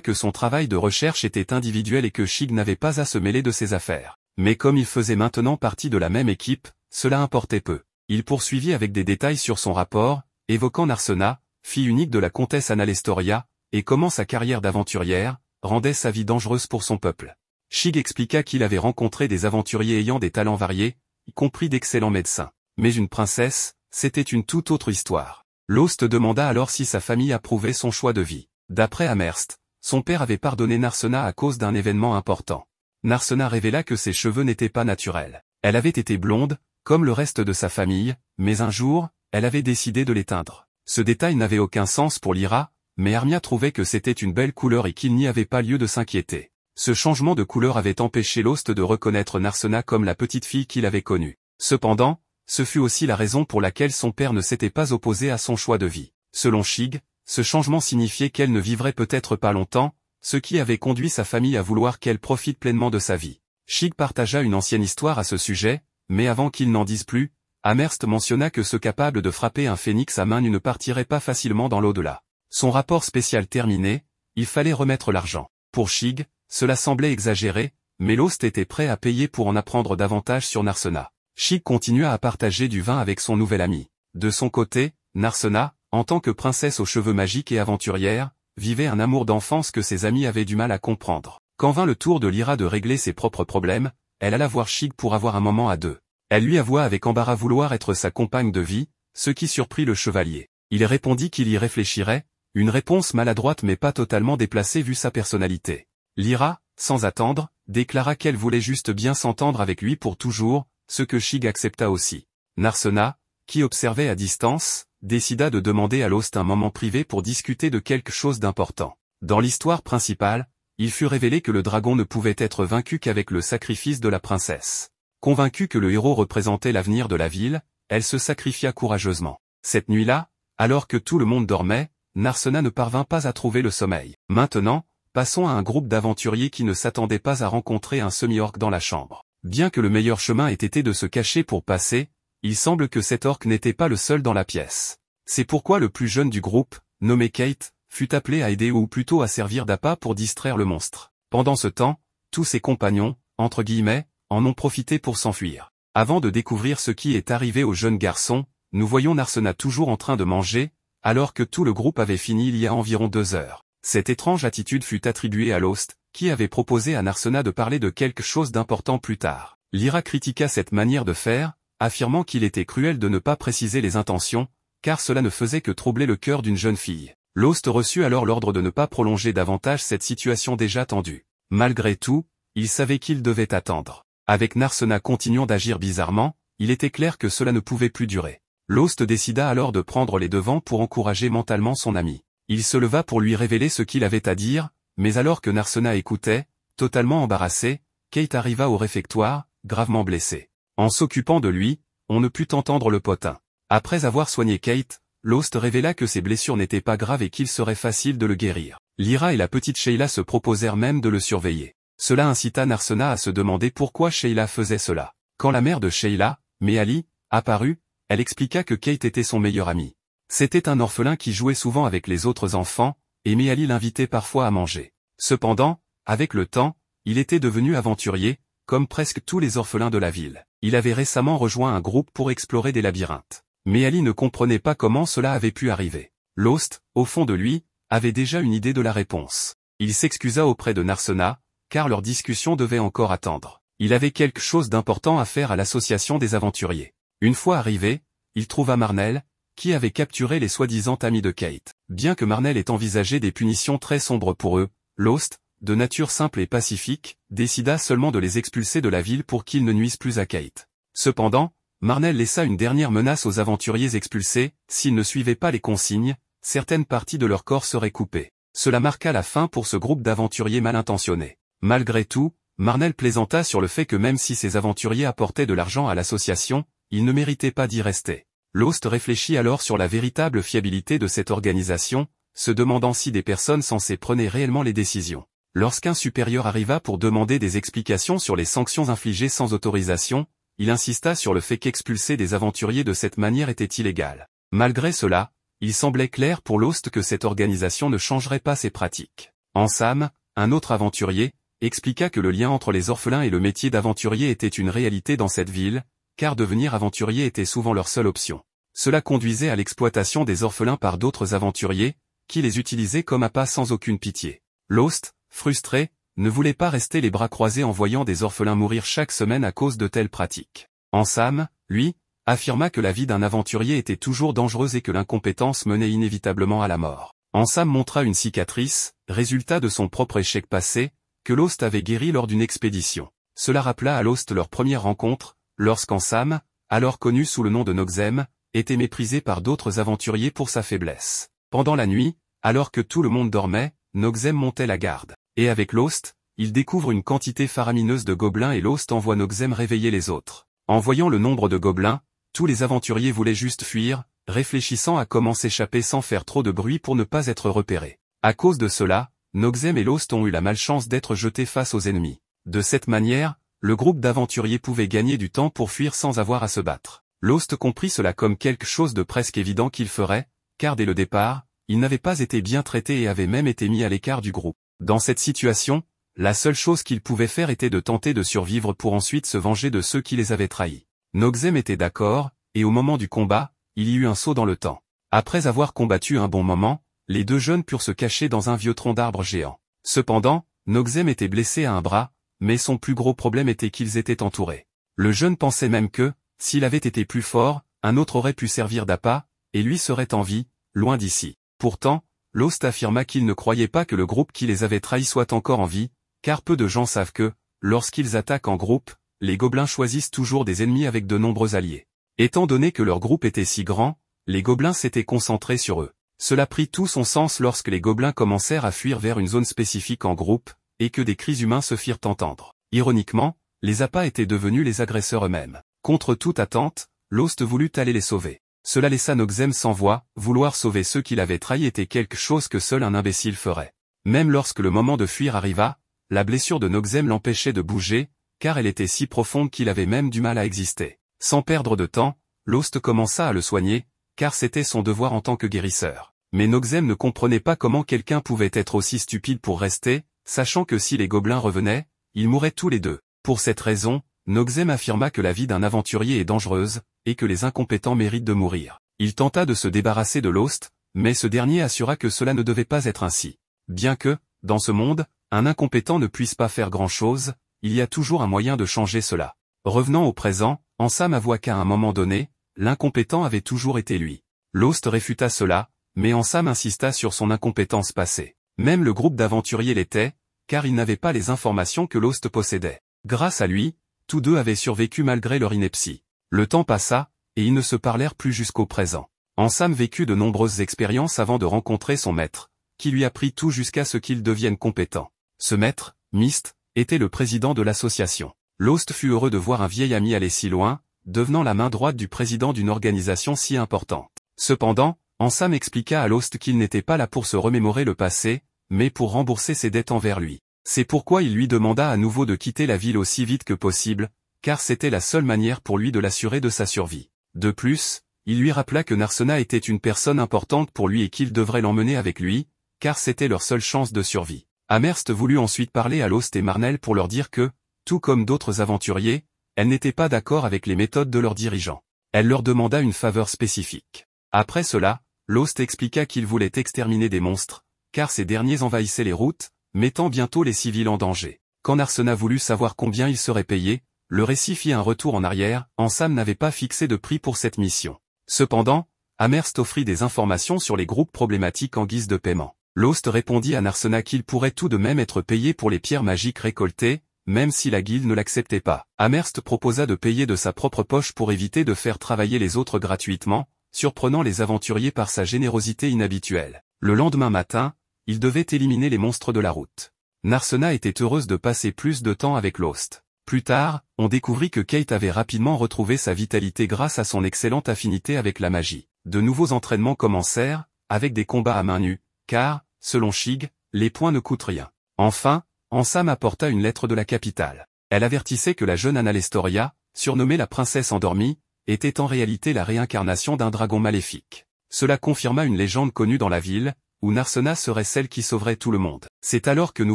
que son travail de recherche était individuel et que Shig n'avait pas à se mêler de ses affaires. Mais comme il faisait maintenant partie de la même équipe, cela importait peu. Il poursuivit avec des détails sur son rapport, évoquant Narsena, fille unique de la comtesse Anna Lestoria, et comment sa carrière d'aventurière rendait sa vie dangereuse pour son peuple. Shig expliqua qu'il avait rencontré des aventuriers ayant des talents variés, y compris d'excellents médecins. Mais une princesse, c'était une toute autre histoire. Lost demanda alors si sa famille approuvait son choix de vie. D'après Amherst, son père avait pardonné Narsena à cause d'un événement important. Narsena révéla que ses cheveux n'étaient pas naturels. Elle avait été blonde, comme le reste de sa famille, mais un jour, elle avait décidé de les teindre. Ce détail n'avait aucun sens pour Lyra, mais Armia trouvait que c'était une belle couleur et qu'il n'y avait pas lieu de s'inquiéter. Ce changement de couleur avait empêché Lost de reconnaître Narsena comme la petite fille qu'il avait connue. Cependant, ce fut aussi la raison pour laquelle son père ne s'était pas opposé à son choix de vie. Selon Shig, ce changement signifiait qu'elle ne vivrait peut-être pas longtemps, ce qui avait conduit sa famille à vouloir qu'elle profite pleinement de sa vie. Shig partagea une ancienne histoire à ce sujet, mais avant qu'il n'en dise plus, Amherst mentionna que ceux capables de frapper un phénix à main nue ne partiraient pas facilement dans l'au-delà. Son rapport spécial terminé, il fallait remettre l'argent. Pour Shig, cela semblait exagéré, mais Lost était prêt à payer pour en apprendre davantage sur Narsena. Shig continua à partager du vin avec son nouvel ami. De son côté, Narsena, en tant que princesse aux cheveux magiques et aventurière, vivait un amour d'enfance que ses amis avaient du mal à comprendre. Quand vint le tour de Lyra de régler ses propres problèmes, elle alla voir Shig pour avoir un moment à deux. Elle lui avoua avec embarras vouloir être sa compagne de vie, ce qui surprit le chevalier. Il répondit qu'il y réfléchirait, une réponse maladroite mais pas totalement déplacée vu sa personnalité. Lyra, sans attendre, déclara qu'elle voulait juste bien s'entendre avec lui pour toujours, ce que Shig accepta aussi. Narsena, qui observait à distance, décida de demander à Lost un moment privé pour discuter de quelque chose d'important. Dans l'histoire principale, il fut révélé que le dragon ne pouvait être vaincu qu'avec le sacrifice de la princesse. Convaincue que le héros représentait l'avenir de la ville, elle se sacrifia courageusement. Cette nuit-là, alors que tout le monde dormait, Narsena ne parvint pas à trouver le sommeil. Maintenant, passons à un groupe d'aventuriers qui ne s'attendaient pas à rencontrer un semi-orc dans la chambre. Bien que le meilleur chemin ait été de se cacher pour passer, il semble que cet orc n'était pas le seul dans la pièce. C'est pourquoi le plus jeune du groupe, nommé Kate, fut appelé à aider ou plutôt à servir d'appât pour distraire le monstre. Pendant ce temps, tous ses compagnons, entre guillemets, en ont profité pour s'enfuir. Avant de découvrir ce qui est arrivé au jeune garçon, nous voyons Narsena toujours en train de manger, alors que tout le groupe avait fini il y a environ 2 heures. Cette étrange attitude fut attribuée à Lost, qui avait proposé à Narsena de parler de quelque chose d'important plus tard. Lyra critiqua cette manière de faire, affirmant qu'il était cruel de ne pas préciser les intentions, car cela ne faisait que troubler le cœur d'une jeune fille. Lost reçut alors l'ordre de ne pas prolonger davantage cette situation déjà tendue. Malgré tout, il savait qu'il devait attendre. Avec Narsena continuant d'agir bizarrement, il était clair que cela ne pouvait plus durer. Lost décida alors de prendre les devants pour encourager mentalement son ami. Il se leva pour lui révéler ce qu'il avait à dire, mais alors que Narsena écoutait, totalement embarrassé, Kate arriva au réfectoire, gravement blessé. En s'occupant de lui, on ne put entendre le potin. Après avoir soigné Kate, Lost révéla que ses blessures n'étaient pas graves et qu'il serait facile de le guérir. Lyra et la petite Sheila se proposèrent même de le surveiller. Cela incita Narsena à se demander pourquoi Sheila faisait cela. Quand la mère de Sheila, Meali, apparut, elle expliqua que Kate était son meilleur ami. C'était un orphelin qui jouait souvent avec les autres enfants, et Meali l'invitait parfois à manger. Cependant, avec le temps, il était devenu aventurier, comme presque tous les orphelins de la ville. Il avait récemment rejoint un groupe pour explorer des labyrinthes. Meali ne comprenait pas comment cela avait pu arriver. Lost, au fond de lui, avait déjà une idée de la réponse. Il s'excusa auprès de Narsena, car leur discussion devait encore attendre. Il avait quelque chose d'important à faire à l'association des aventuriers. Une fois arrivé, il trouva Marnell, qui avait capturé les soi-disant amis de Kate. Bien que Marnell ait envisagé des punitions très sombres pour eux, Lost, de nature simple et pacifique, décida seulement de les expulser de la ville pour qu'ils ne nuisent plus à Kate. Cependant, Marnell laissa une dernière menace aux aventuriers expulsés, s'ils ne suivaient pas les consignes, certaines parties de leur corps seraient coupées. Cela marqua la fin pour ce groupe d'aventuriers mal intentionnés. Malgré tout, Marnell plaisanta sur le fait que même si ces aventuriers apportaient de l'argent à l'association, ils ne méritaient pas d'y rester. Lost réfléchit alors sur la véritable fiabilité de cette organisation, se demandant si des personnes censées prenaient réellement les décisions. Lorsqu'un supérieur arriva pour demander des explications sur les sanctions infligées sans autorisation, il insista sur le fait qu'expulser des aventuriers de cette manière était illégal. Malgré cela, il semblait clair pour Lost que cette organisation ne changerait pas ses pratiques. Ansam, un autre aventurier, expliqua que le lien entre les orphelins et le métier d'aventurier était une réalité dans cette ville, car devenir aventurier était souvent leur seule option. Cela conduisait à l'exploitation des orphelins par d'autres aventuriers, qui les utilisaient comme appât sans aucune pitié. Lost, frustré, ne voulait pas rester les bras croisés en voyant des orphelins mourir chaque semaine à cause de telles pratiques. Ansam, lui, affirma que la vie d'un aventurier était toujours dangereuse et que l'incompétence menait inévitablement à la mort. Ansam montra une cicatrice, résultat de son propre échec passé, que Lost avait guéri lors d'une expédition. Cela rappela à Lost leur première rencontre, lorsqu'Ansam, alors connu sous le nom de Noxem, était méprisé par d'autres aventuriers pour sa faiblesse. Pendant la nuit, alors que tout le monde dormait, Noxem montait la garde. Et avec Lost, il découvre une quantité faramineuse de gobelins et Lost envoie Noxem réveiller les autres. En voyant le nombre de gobelins, tous les aventuriers voulaient juste fuir, réfléchissant à comment s'échapper sans faire trop de bruit pour ne pas être repérés. À cause de cela, Noxem et Lost ont eu la malchance d'être jetés face aux ennemis. De cette manière, le groupe d'aventuriers pouvait gagner du temps pour fuir sans avoir à se battre. Lost comprit cela comme quelque chose de presque évident qu'il ferait, car dès le départ, il n'avait pas été bien traité et avait même été mis à l'écart du groupe. Dans cette situation, la seule chose qu'il pouvait faire était de tenter de survivre pour ensuite se venger de ceux qui les avaient trahis. Noxem était d'accord, et au moment du combat, il y eut un saut dans le temps. Après avoir combattu un bon moment, les deux jeunes purent se cacher dans un vieux tronc d'arbre géant. Cependant, Noxem était blessé à un bras, mais son plus gros problème était qu'ils étaient entourés. Le jeune pensait même que, s'il avait été plus fort, un autre aurait pu servir d'appât, et lui serait en vie, loin d'ici. Pourtant, Lost affirma qu'il ne croyait pas que le groupe qui les avait trahis soit encore en vie, car peu de gens savent que, lorsqu'ils attaquent en groupe, les gobelins choisissent toujours des ennemis avec de nombreux alliés. Étant donné que leur groupe était si grand, les gobelins s'étaient concentrés sur eux. Cela prit tout son sens lorsque les gobelins commencèrent à fuir vers une zone spécifique en groupe, et que des cris humains se firent entendre. Ironiquement, les appâts étaient devenus les agresseurs eux-mêmes. Contre toute attente, Lost voulut aller les sauver. Cela laissa Noxem sans voix, vouloir sauver ceux qui l'avaient trahi était quelque chose que seul un imbécile ferait. Même lorsque le moment de fuir arriva, la blessure de Noxem l'empêchait de bouger, car elle était si profonde qu'il avait même du mal à exister. Sans perdre de temps, Lost commença à le soigner, car c'était son devoir en tant que guérisseur. Mais Noxem ne comprenait pas comment quelqu'un pouvait être aussi stupide pour rester, sachant que si les gobelins revenaient, ils mourraient tous les deux. Pour cette raison, Noxem affirma que la vie d'un aventurier est dangereuse, et que les incompétents méritent de mourir. Il tenta de se débarrasser de Lost, mais ce dernier assura que cela ne devait pas être ainsi. Bien que, dans ce monde, un incompétent ne puisse pas faire grand-chose, il y a toujours un moyen de changer cela. Revenant au présent, Ansam avoua qu'à un moment donné, l'incompétent avait toujours été lui. Lost réfuta cela, mais Ansam insista sur son incompétence passée. Même le groupe d'aventuriers l'était, car il n'avait pas les informations que Lost possédait. Grâce à lui, tous deux avaient survécu malgré leur ineptie. Le temps passa, et ils ne se parlèrent plus jusqu'au présent. Ansam vécut de nombreuses expériences avant de rencontrer son maître, qui lui apprit tout jusqu'à ce qu'il devienne compétent. Ce maître, Myst, était le président de l'association. Lost fut heureux de voir un vieil ami aller si loin, devenant la main droite du président d'une organisation si importante. Cependant, Ansam expliqua à Lost qu'il n'était pas là pour se remémorer le passé, mais pour rembourser ses dettes envers lui. C'est pourquoi il lui demanda à nouveau de quitter la ville aussi vite que possible, car c'était la seule manière pour lui de l'assurer de sa survie. De plus, il lui rappela que Narsena était une personne importante pour lui et qu'il devrait l'emmener avec lui, car c'était leur seule chance de survie. Amherst voulut ensuite parler à Lost et Marnell pour leur dire que, tout comme d'autres aventuriers, elle n'était pas d'accord avec les méthodes de leurs dirigeants. Elle leur demanda une faveur spécifique. Après cela, Lost expliqua qu'il voulait exterminer des monstres, car ces derniers envahissaient les routes, mettant bientôt les civils en danger. Quand Narsena voulut savoir combien il serait payé, le récit fit un retour en arrière, Ansam n'avait pas fixé de prix pour cette mission. Cependant, Amherst offrit des informations sur les groupes problématiques en guise de paiement. Lost répondit à Narsena qu'il pourrait tout de même être payé pour les pierres magiques récoltées, même si la guilde ne l'acceptait pas. Amherst proposa de payer de sa propre poche pour éviter de faire travailler les autres gratuitement, surprenant les aventuriers par sa générosité inhabituelle. Le lendemain matin, il devait éliminer les monstres de la route. Narsena était heureuse de passer plus de temps avec Lost. Plus tard, on découvrit que Kate avait rapidement retrouvé sa vitalité grâce à son excellente affinité avec la magie. De nouveaux entraînements commencèrent, avec des combats à main nue, car, selon Shig, les points ne coûtent rien. Enfin, Ansam apporta une lettre de la capitale. Elle avertissait que la jeune Analestoria, surnommée la princesse endormie, était en réalité la réincarnation d'un dragon maléfique. Cela confirma une légende connue dans la ville, où Narsena serait celle qui sauverait tout le monde. C'est alors que nous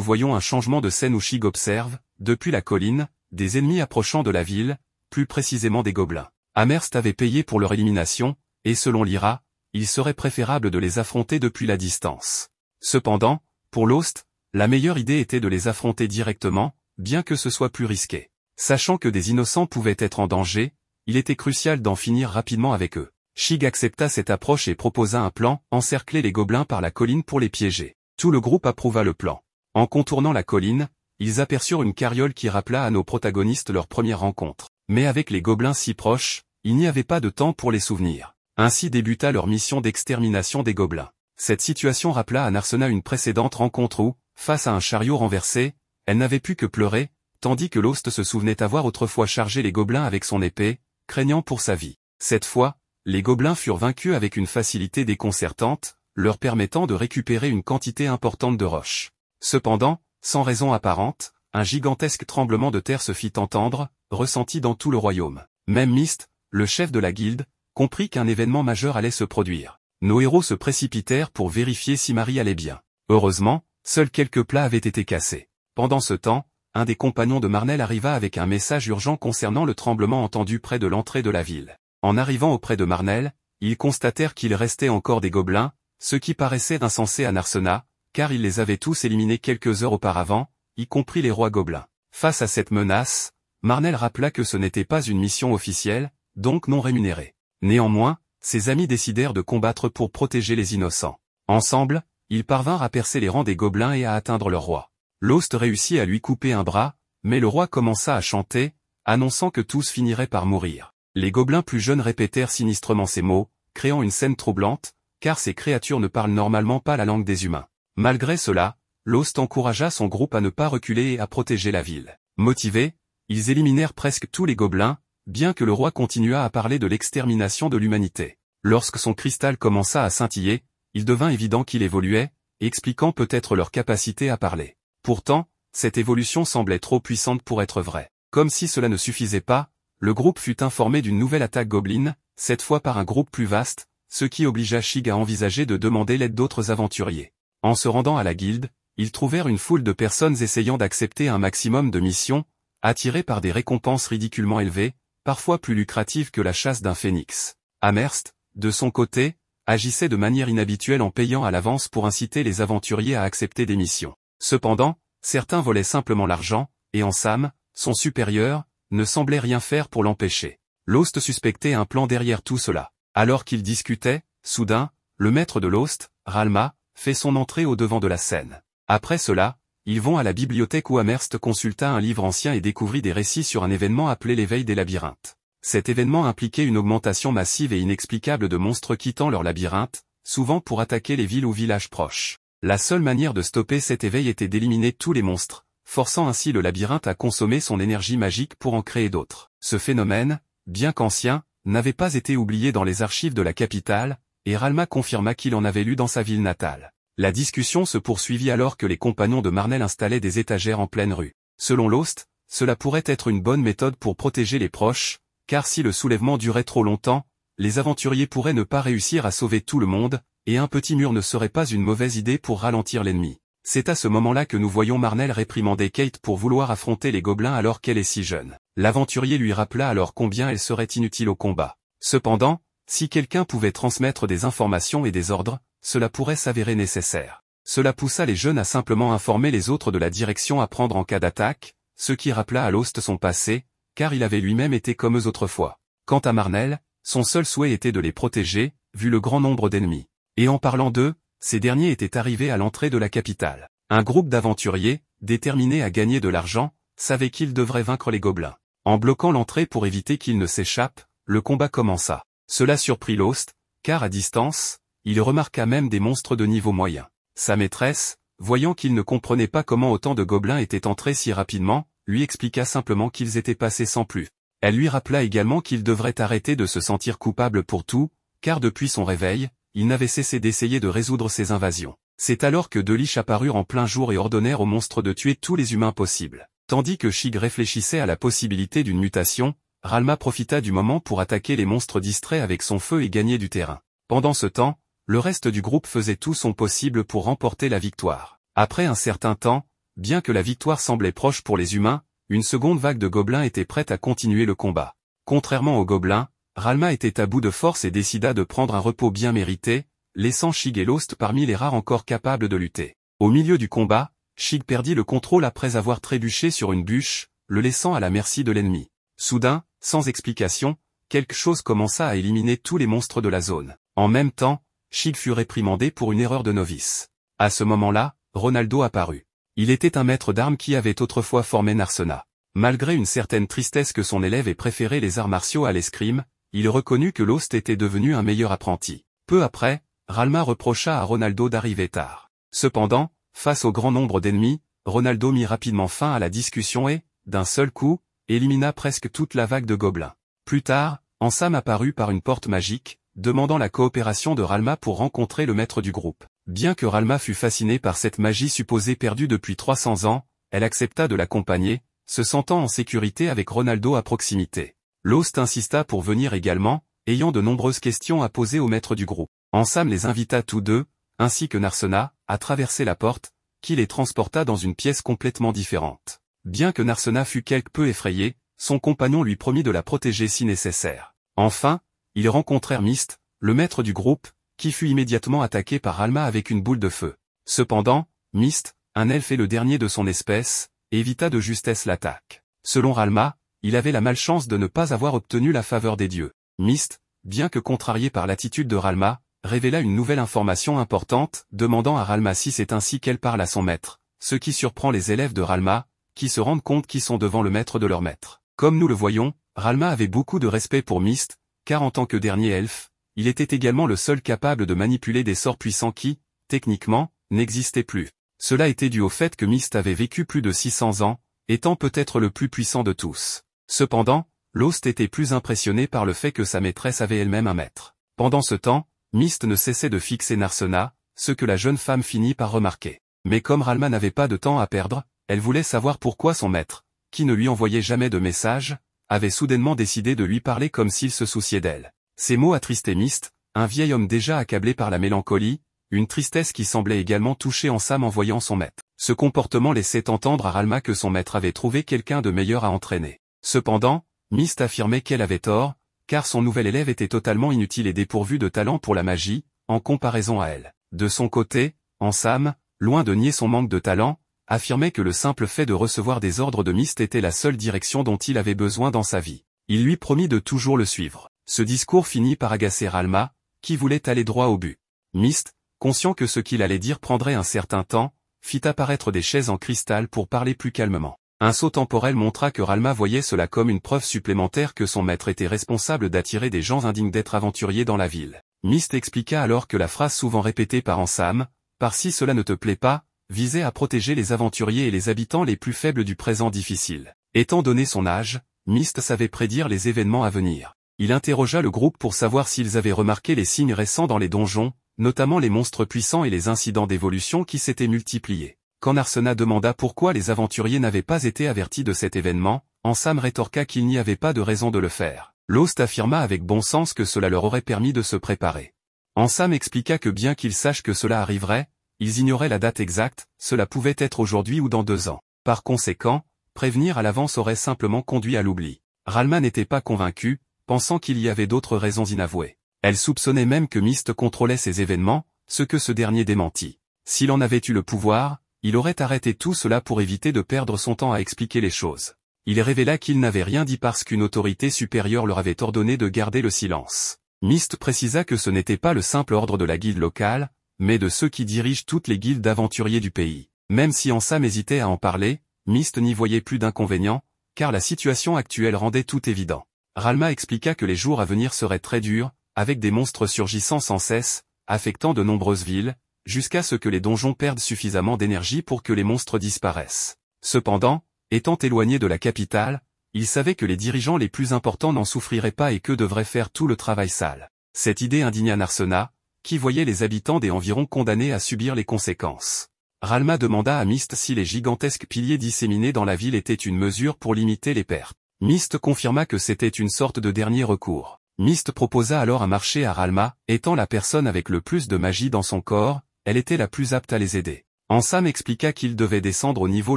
voyons un changement de scène où Shig observe, depuis la colline, des ennemis approchant de la ville, plus précisément des gobelins. Amherst avait payé pour leur élimination, et selon Lyra, il serait préférable de les affronter depuis la distance. Cependant, pour Lost, la meilleure idée était de les affronter directement, bien que ce soit plus risqué. Sachant que des innocents pouvaient être en danger, il était crucial d'en finir rapidement avec eux. Shig accepta cette approche et proposa un plan, encercler les gobelins par la colline pour les piéger. Tout le groupe approuva le plan. En contournant la colline, ils aperçurent une carriole qui rappela à nos protagonistes leur première rencontre. Mais avec les gobelins si proches, il n'y avait pas de temps pour les souvenirs. Ainsi débuta leur mission d'extermination des gobelins. Cette situation rappela à Narsena une précédente rencontre où, face à un chariot renversé, elle n'avait pu que pleurer, tandis que Lost se souvenait avoir autrefois chargé les gobelins avec son épée, craignant pour sa vie. Cette fois, les gobelins furent vaincus avec une facilité déconcertante, leur permettant de récupérer une quantité importante de roches. Cependant, sans raison apparente, un gigantesque tremblement de terre se fit entendre, ressenti dans tout le royaume. Même Myst, le chef de la guilde, comprit qu'un événement majeur allait se produire. Nos héros se précipitèrent pour vérifier si Marie allait bien. Heureusement, seuls quelques plats avaient été cassés. Pendant ce temps, un des compagnons de Marnell arriva avec un message urgent concernant le tremblement entendu près de l'entrée de la ville. En arrivant auprès de Marnell, ils constatèrent qu'il restait encore des gobelins, ce qui paraissait insensé à Narsena, car ils les avaient tous éliminés quelques heures auparavant, y compris les rois gobelins. Face à cette menace, Marnell rappela que ce n'était pas une mission officielle, donc non rémunérée. Néanmoins, ses amis décidèrent de combattre pour protéger les innocents. Ensemble, ils parvinrent à percer les rangs des gobelins et à atteindre leur roi. Lost réussit à lui couper un bras, mais le roi commença à chanter, annonçant que tous finiraient par mourir. Les gobelins plus jeunes répétèrent sinistrement ces mots, créant une scène troublante, car ces créatures ne parlent normalement pas la langue des humains. Malgré cela, Lost encouragea son groupe à ne pas reculer et à protéger la ville. Motivés, ils éliminèrent presque tous les gobelins, bien que le roi continuât à parler de l'extermination de l'humanité. Lorsque son cristal commença à scintiller, il devint évident qu'il évoluait, expliquant peut-être leur capacité à parler. Pourtant, cette évolution semblait trop puissante pour être vraie. Comme si cela ne suffisait pas, le groupe fut informé d'une nouvelle attaque gobeline, cette fois par un groupe plus vaste, ce qui obligea Shig à envisager de demander l'aide d'autres aventuriers. En se rendant à la guilde, ils trouvèrent une foule de personnes essayant d'accepter un maximum de missions, attirées par des récompenses ridiculement élevées, parfois plus lucratives que la chasse d'un phénix. Amherst, de son côté, agissait de manière inhabituelle en payant à l'avance pour inciter les aventuriers à accepter des missions. Cependant, certains volaient simplement l'argent, et Ansam, son supérieur, ne semblait rien faire pour l'empêcher. Lost suspectait un plan derrière tout cela. Alors qu'ils discutaient, soudain, le maître de Lost, Ralma, fait son entrée au devant de la scène. Après cela, ils vont à la bibliothèque où Amherst consulta un livre ancien et découvrit des récits sur un événement appelé l'éveil des labyrinthes. Cet événement impliquait une augmentation massive et inexplicable de monstres quittant leur labyrinthe, souvent pour attaquer les villes ou villages proches. La seule manière de stopper cet éveil était d'éliminer tous les monstres, forçant ainsi le labyrinthe à consommer son énergie magique pour en créer d'autres. Ce phénomène, bien qu'ancien, n'avait pas été oublié dans les archives de la capitale, et Ralma confirma qu'il en avait lu dans sa ville natale. La discussion se poursuivit alors que les compagnons de Marnell installaient des étagères en pleine rue. Selon Lost, cela pourrait être une bonne méthode pour protéger les proches, car si le soulèvement durait trop longtemps, les aventuriers pourraient ne pas réussir à sauver tout le monde, et un petit mur ne serait pas une mauvaise idée pour ralentir l'ennemi. C'est à ce moment-là que nous voyons Marnell réprimander Kate pour vouloir affronter les gobelins alors qu'elle est si jeune. L'aventurier lui rappela alors combien elle serait inutile au combat. Cependant, si quelqu'un pouvait transmettre des informations et des ordres, cela pourrait s'avérer nécessaire. Cela poussa les jeunes à simplement informer les autres de la direction à prendre en cas d'attaque, ce qui rappela à Lost son passé, car il avait lui-même été comme eux autrefois. Quant à Marnell, son seul souhait était de les protéger, vu le grand nombre d'ennemis. Et en parlant d'eux, ces derniers étaient arrivés à l'entrée de la capitale. Un groupe d'aventuriers, déterminés à gagner de l'argent, savait qu'ils devraient vaincre les gobelins. En bloquant l'entrée pour éviter qu'ils ne s'échappent, le combat commença. Cela surprit Lost, car à distance, il remarqua même des monstres de niveau moyen. Sa maîtresse, voyant qu'il ne comprenait pas comment autant de gobelins étaient entrés si rapidement, lui expliqua simplement qu'ils étaient passés sans plus. Elle lui rappela également qu'il devrait arrêter de se sentir coupable pour tout, car depuis son réveil, il n'avait cessé d'essayer de résoudre ces invasions. C'est alors que deux liches apparurent en plein jour et ordonnèrent aux monstres de tuer tous les humains possibles. Tandis que Shig réfléchissait à la possibilité d'une mutation, Ralma profita du moment pour attaquer les monstres distraits avec son feu et gagner du terrain. Pendant ce temps, le reste du groupe faisait tout son possible pour remporter la victoire. Après un certain temps, bien que la victoire semblait proche pour les humains, une seconde vague de gobelins était prête à continuer le combat. Contrairement aux gobelins, Ralma était à bout de force et décida de prendre un repos bien mérité, laissant Shig et Lost parmi les rares encore capables de lutter. Au milieu du combat, Shig perdit le contrôle après avoir trébuché sur une bûche, le laissant à la merci de l'ennemi. Soudain, sans explication, quelque chose commença à éliminer tous les monstres de la zone. En même temps, Shig fut réprimandé pour une erreur de novice. À ce moment-là, Ronaldo apparut. Il était un maître d'armes qui avait autrefois formé Narsena. Malgré une certaine tristesse que son élève ait préféré les arts martiaux à l'escrime, il reconnut que Lost était devenu un meilleur apprenti. Peu après, Ralma reprocha à Ronaldo d'arriver tard. Cependant, face au grand nombre d'ennemis, Ronaldo mit rapidement fin à la discussion et, d'un seul coup, élimina presque toute la vague de gobelins. Plus tard, Ansam apparut par une porte magique, demandant la coopération de Ralma pour rencontrer le maître du groupe. Bien que Ralma fût fascinée par cette magie supposée perdue depuis 300 ans, elle accepta de l'accompagner, se sentant en sécurité avec Ronaldo à proximité. Lost insista pour venir également, ayant de nombreuses questions à poser au maître du groupe. Ansam les invita tous deux, ainsi que Narsena, à traverser la porte, qui les transporta dans une pièce complètement différente. Bien que Narsena fût quelque peu effrayé, son compagnon lui promit de la protéger si nécessaire. Enfin, ils rencontrèrent Myst, le maître du groupe, qui fut immédiatement attaqué par Ralma avec une boule de feu. Cependant, Myst, un elfe et le dernier de son espèce, évita de justesse l'attaque. Selon Ralma, il avait la malchance de ne pas avoir obtenu la faveur des dieux. Myst, bien que contrarié par l'attitude de Ralma, révéla une nouvelle information importante, demandant à Ralma si c'est ainsi qu'elle parle à son maître, ce qui surprend les élèves de Ralma, qui se rendent compte qu'ils sont devant le maître de leur maître. Comme nous le voyons, Ralma avait beaucoup de respect pour Myst, car en tant que dernier elfe, il était également le seul capable de manipuler des sorts puissants qui, techniquement, n'existaient plus. Cela était dû au fait que Myst avait vécu plus de 600 ans, étant peut-être le plus puissant de tous. Cependant, Lost était plus impressionné par le fait que sa maîtresse avait elle-même un maître. Pendant ce temps, Myst ne cessait de fixer Narsena, ce que la jeune femme finit par remarquer. Mais comme Ralma n'avait pas de temps à perdre, elle voulait savoir pourquoi son maître, qui ne lui envoyait jamais de message, avait soudainement décidé de lui parler comme s'il se souciait d'elle. Ces mots attristaient Myst, un vieil homme déjà accablé par la mélancolie, une tristesse qui semblait également toucher Ansam en voyant son maître. Ce comportement laissait entendre à Ralma que son maître avait trouvé quelqu'un de meilleur à entraîner. Cependant, Myst affirmait qu'elle avait tort, car son nouvel élève était totalement inutile et dépourvu de talent pour la magie, en comparaison à elle. De son côté, Ansam, loin de nier son manque de talent, affirmait que le simple fait de recevoir des ordres de Myst était la seule direction dont il avait besoin dans sa vie. Il lui promit de toujours le suivre. Ce discours finit par agacer Ralma, qui voulait aller droit au but. Myst, conscient que ce qu'il allait dire prendrait un certain temps, fit apparaître des chaises en cristal pour parler plus calmement. Un saut temporel montra que Ralma voyait cela comme une preuve supplémentaire que son maître était responsable d'attirer des gens indignes d'être aventuriers dans la ville. Myst expliqua alors que la phrase souvent répétée par Ansam, « Par si cela ne te plaît pas », visait à protéger les aventuriers et les habitants les plus faibles du présent difficile. Étant donné son âge, Myst savait prédire les événements à venir. Il interrogea le groupe pour savoir s'ils avaient remarqué les signes récents dans les donjons, notamment les monstres puissants et les incidents d'évolution qui s'étaient multipliés. Quand Narsena demanda pourquoi les aventuriers n'avaient pas été avertis de cet événement, Ansam rétorqua qu'il n'y avait pas de raison de le faire. Lost affirma avec bon sens que cela leur aurait permis de se préparer. Ansam expliqua que bien qu'ils sachent que cela arriverait, ils ignoraient la date exacte, cela pouvait être aujourd'hui ou dans 2 ans. Par conséquent, prévenir à l'avance aurait simplement conduit à l'oubli. Ralma n'était pas convaincue, pensant qu'il y avait d'autres raisons inavouées. Elle soupçonnait même que Myst contrôlait ces événements, ce que ce dernier démentit. S'il en avait eu le pouvoir, il aurait arrêté tout cela pour éviter de perdre son temps à expliquer les choses. Il révéla qu'il n'avait rien dit parce qu'une autorité supérieure leur avait ordonné de garder le silence. Myst précisa que ce n'était pas le simple ordre de la guilde locale, mais de ceux qui dirigent toutes les guildes d'aventuriers du pays. Même si Ansam hésitait à en parler, Myst n'y voyait plus d'inconvénient, car la situation actuelle rendait tout évident. Ralma expliqua que les jours à venir seraient très durs, avec des monstres surgissant sans cesse, affectant de nombreuses villes, jusqu'à ce que les donjons perdent suffisamment d'énergie pour que les monstres disparaissent. Cependant, étant éloignés de la capitale, il savait que les dirigeants les plus importants n'en souffriraient pas et qu'eux devraient faire tout le travail sale. Cette idée indigna Narsena, qui voyait les habitants des environs condamnés à subir les conséquences. Ralma demanda à Myst si les gigantesques piliers disséminés dans la ville étaient une mesure pour limiter les pertes. Myst confirma que c'était une sorte de dernier recours. Myst proposa alors un marché à Ralma, étant la personne avec le plus de magie dans son corps, elle était la plus apte à les aider. Ansam expliqua qu'il devait descendre au niveau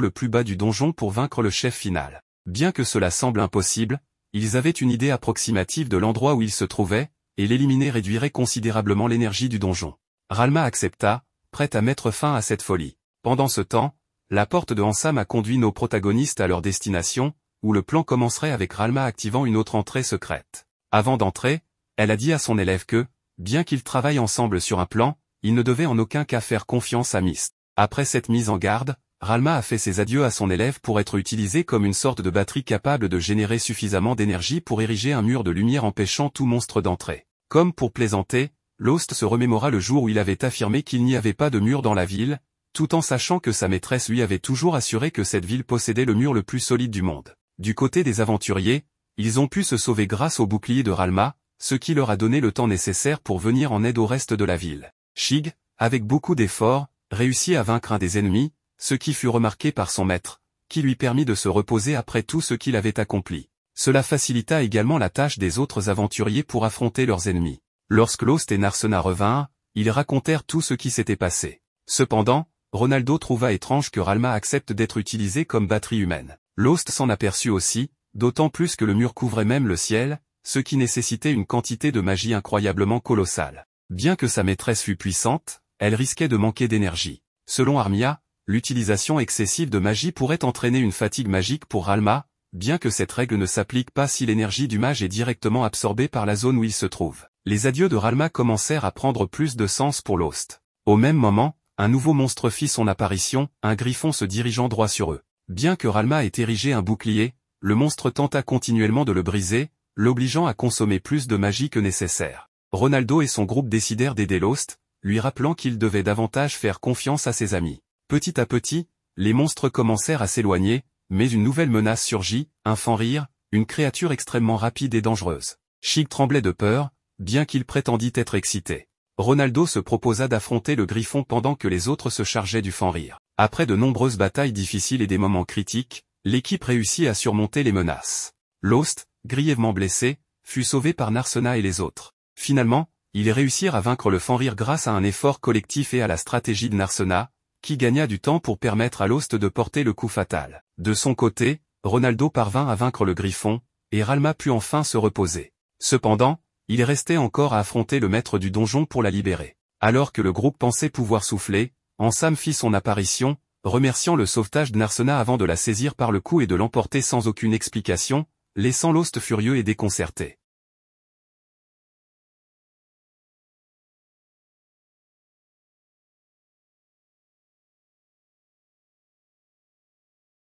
le plus bas du donjon pour vaincre le chef final. Bien que cela semble impossible, ils avaient une idée approximative de l'endroit où ils se trouvaient, et l'éliminer réduirait considérablement l'énergie du donjon. Ralma accepta, prête à mettre fin à cette folie. Pendant ce temps, la porte de Ansam a conduit nos protagonistes à leur destination, où le plan commencerait avec Ralma activant une autre entrée secrète. Avant d'entrer, elle a dit à son élève que, bien qu'ils travaillent ensemble sur un plan, ils ne devaient en aucun cas faire confiance à Myst. Après cette mise en garde, Ralma a fait ses adieux à son élève pour être utilisé comme une sorte de batterie capable de générer suffisamment d'énergie pour ériger un mur de lumière empêchant tout monstre d'entrer. Comme pour plaisanter, Lost se remémora le jour où il avait affirmé qu'il n'y avait pas de mur dans la ville, tout en sachant que sa maîtresse lui avait toujours assuré que cette ville possédait le mur le plus solide du monde. Du côté des aventuriers, ils ont pu se sauver grâce au bouclier de Ralma, ce qui leur a donné le temps nécessaire pour venir en aide au reste de la ville. Shig, avec beaucoup d'efforts, réussit à vaincre un des ennemis, ce qui fut remarqué par son maître, qui lui permit de se reposer après tout ce qu'il avait accompli. Cela facilita également la tâche des autres aventuriers pour affronter leurs ennemis. Lorsque Lost et Narsena revinrent, ils racontèrent tout ce qui s'était passé. Cependant, Ronaldo trouva étrange que Ralma accepte d'être utilisée comme batterie humaine. Lost s'en aperçut aussi, d'autant plus que le mur couvrait même le ciel, ce qui nécessitait une quantité de magie incroyablement colossale. Bien que sa maîtresse fût puissante, elle risquait de manquer d'énergie. Selon Armia, l'utilisation excessive de magie pourrait entraîner une fatigue magique pour Ralma, bien que cette règle ne s'applique pas si l'énergie du mage est directement absorbée par la zone où il se trouve. Les adieux de Ralma commencèrent à prendre plus de sens pour Lost. Au même moment, un nouveau monstre fit son apparition, un griffon se dirigeant droit sur eux. Bien que Ralma ait érigé un bouclier, le monstre tenta continuellement de le briser, l'obligeant à consommer plus de magie que nécessaire. Ronaldo et son groupe décidèrent d'aider Lost, lui rappelant qu'il devait davantage faire confiance à ses amis. Petit à petit, les monstres commencèrent à s'éloigner, mais une nouvelle menace surgit, un Fenrir, une créature extrêmement rapide et dangereuse. Shig tremblait de peur, bien qu'il prétendît être excité. Ronaldo se proposa d'affronter le griffon pendant que les autres se chargeaient du Fenrir. Après de nombreuses batailles difficiles et des moments critiques, l'équipe réussit à surmonter les menaces. Lost, grièvement blessé, fut sauvé par Narsena et les autres. Finalement, ils réussirent à vaincre le Fenrir grâce à un effort collectif et à la stratégie de Narsena, qui gagna du temps pour permettre à Lost de porter le coup fatal. De son côté, Ronaldo parvint à vaincre le griffon, et Ralma put enfin se reposer. Cependant, il restait encore à affronter le maître du donjon pour la libérer. Alors que le groupe pensait pouvoir souffler, Ansam fit son apparition, remerciant le sauvetage de Narsena avant de la saisir par le cou et de l'emporter sans aucune explication, laissant Lost furieux et déconcerté.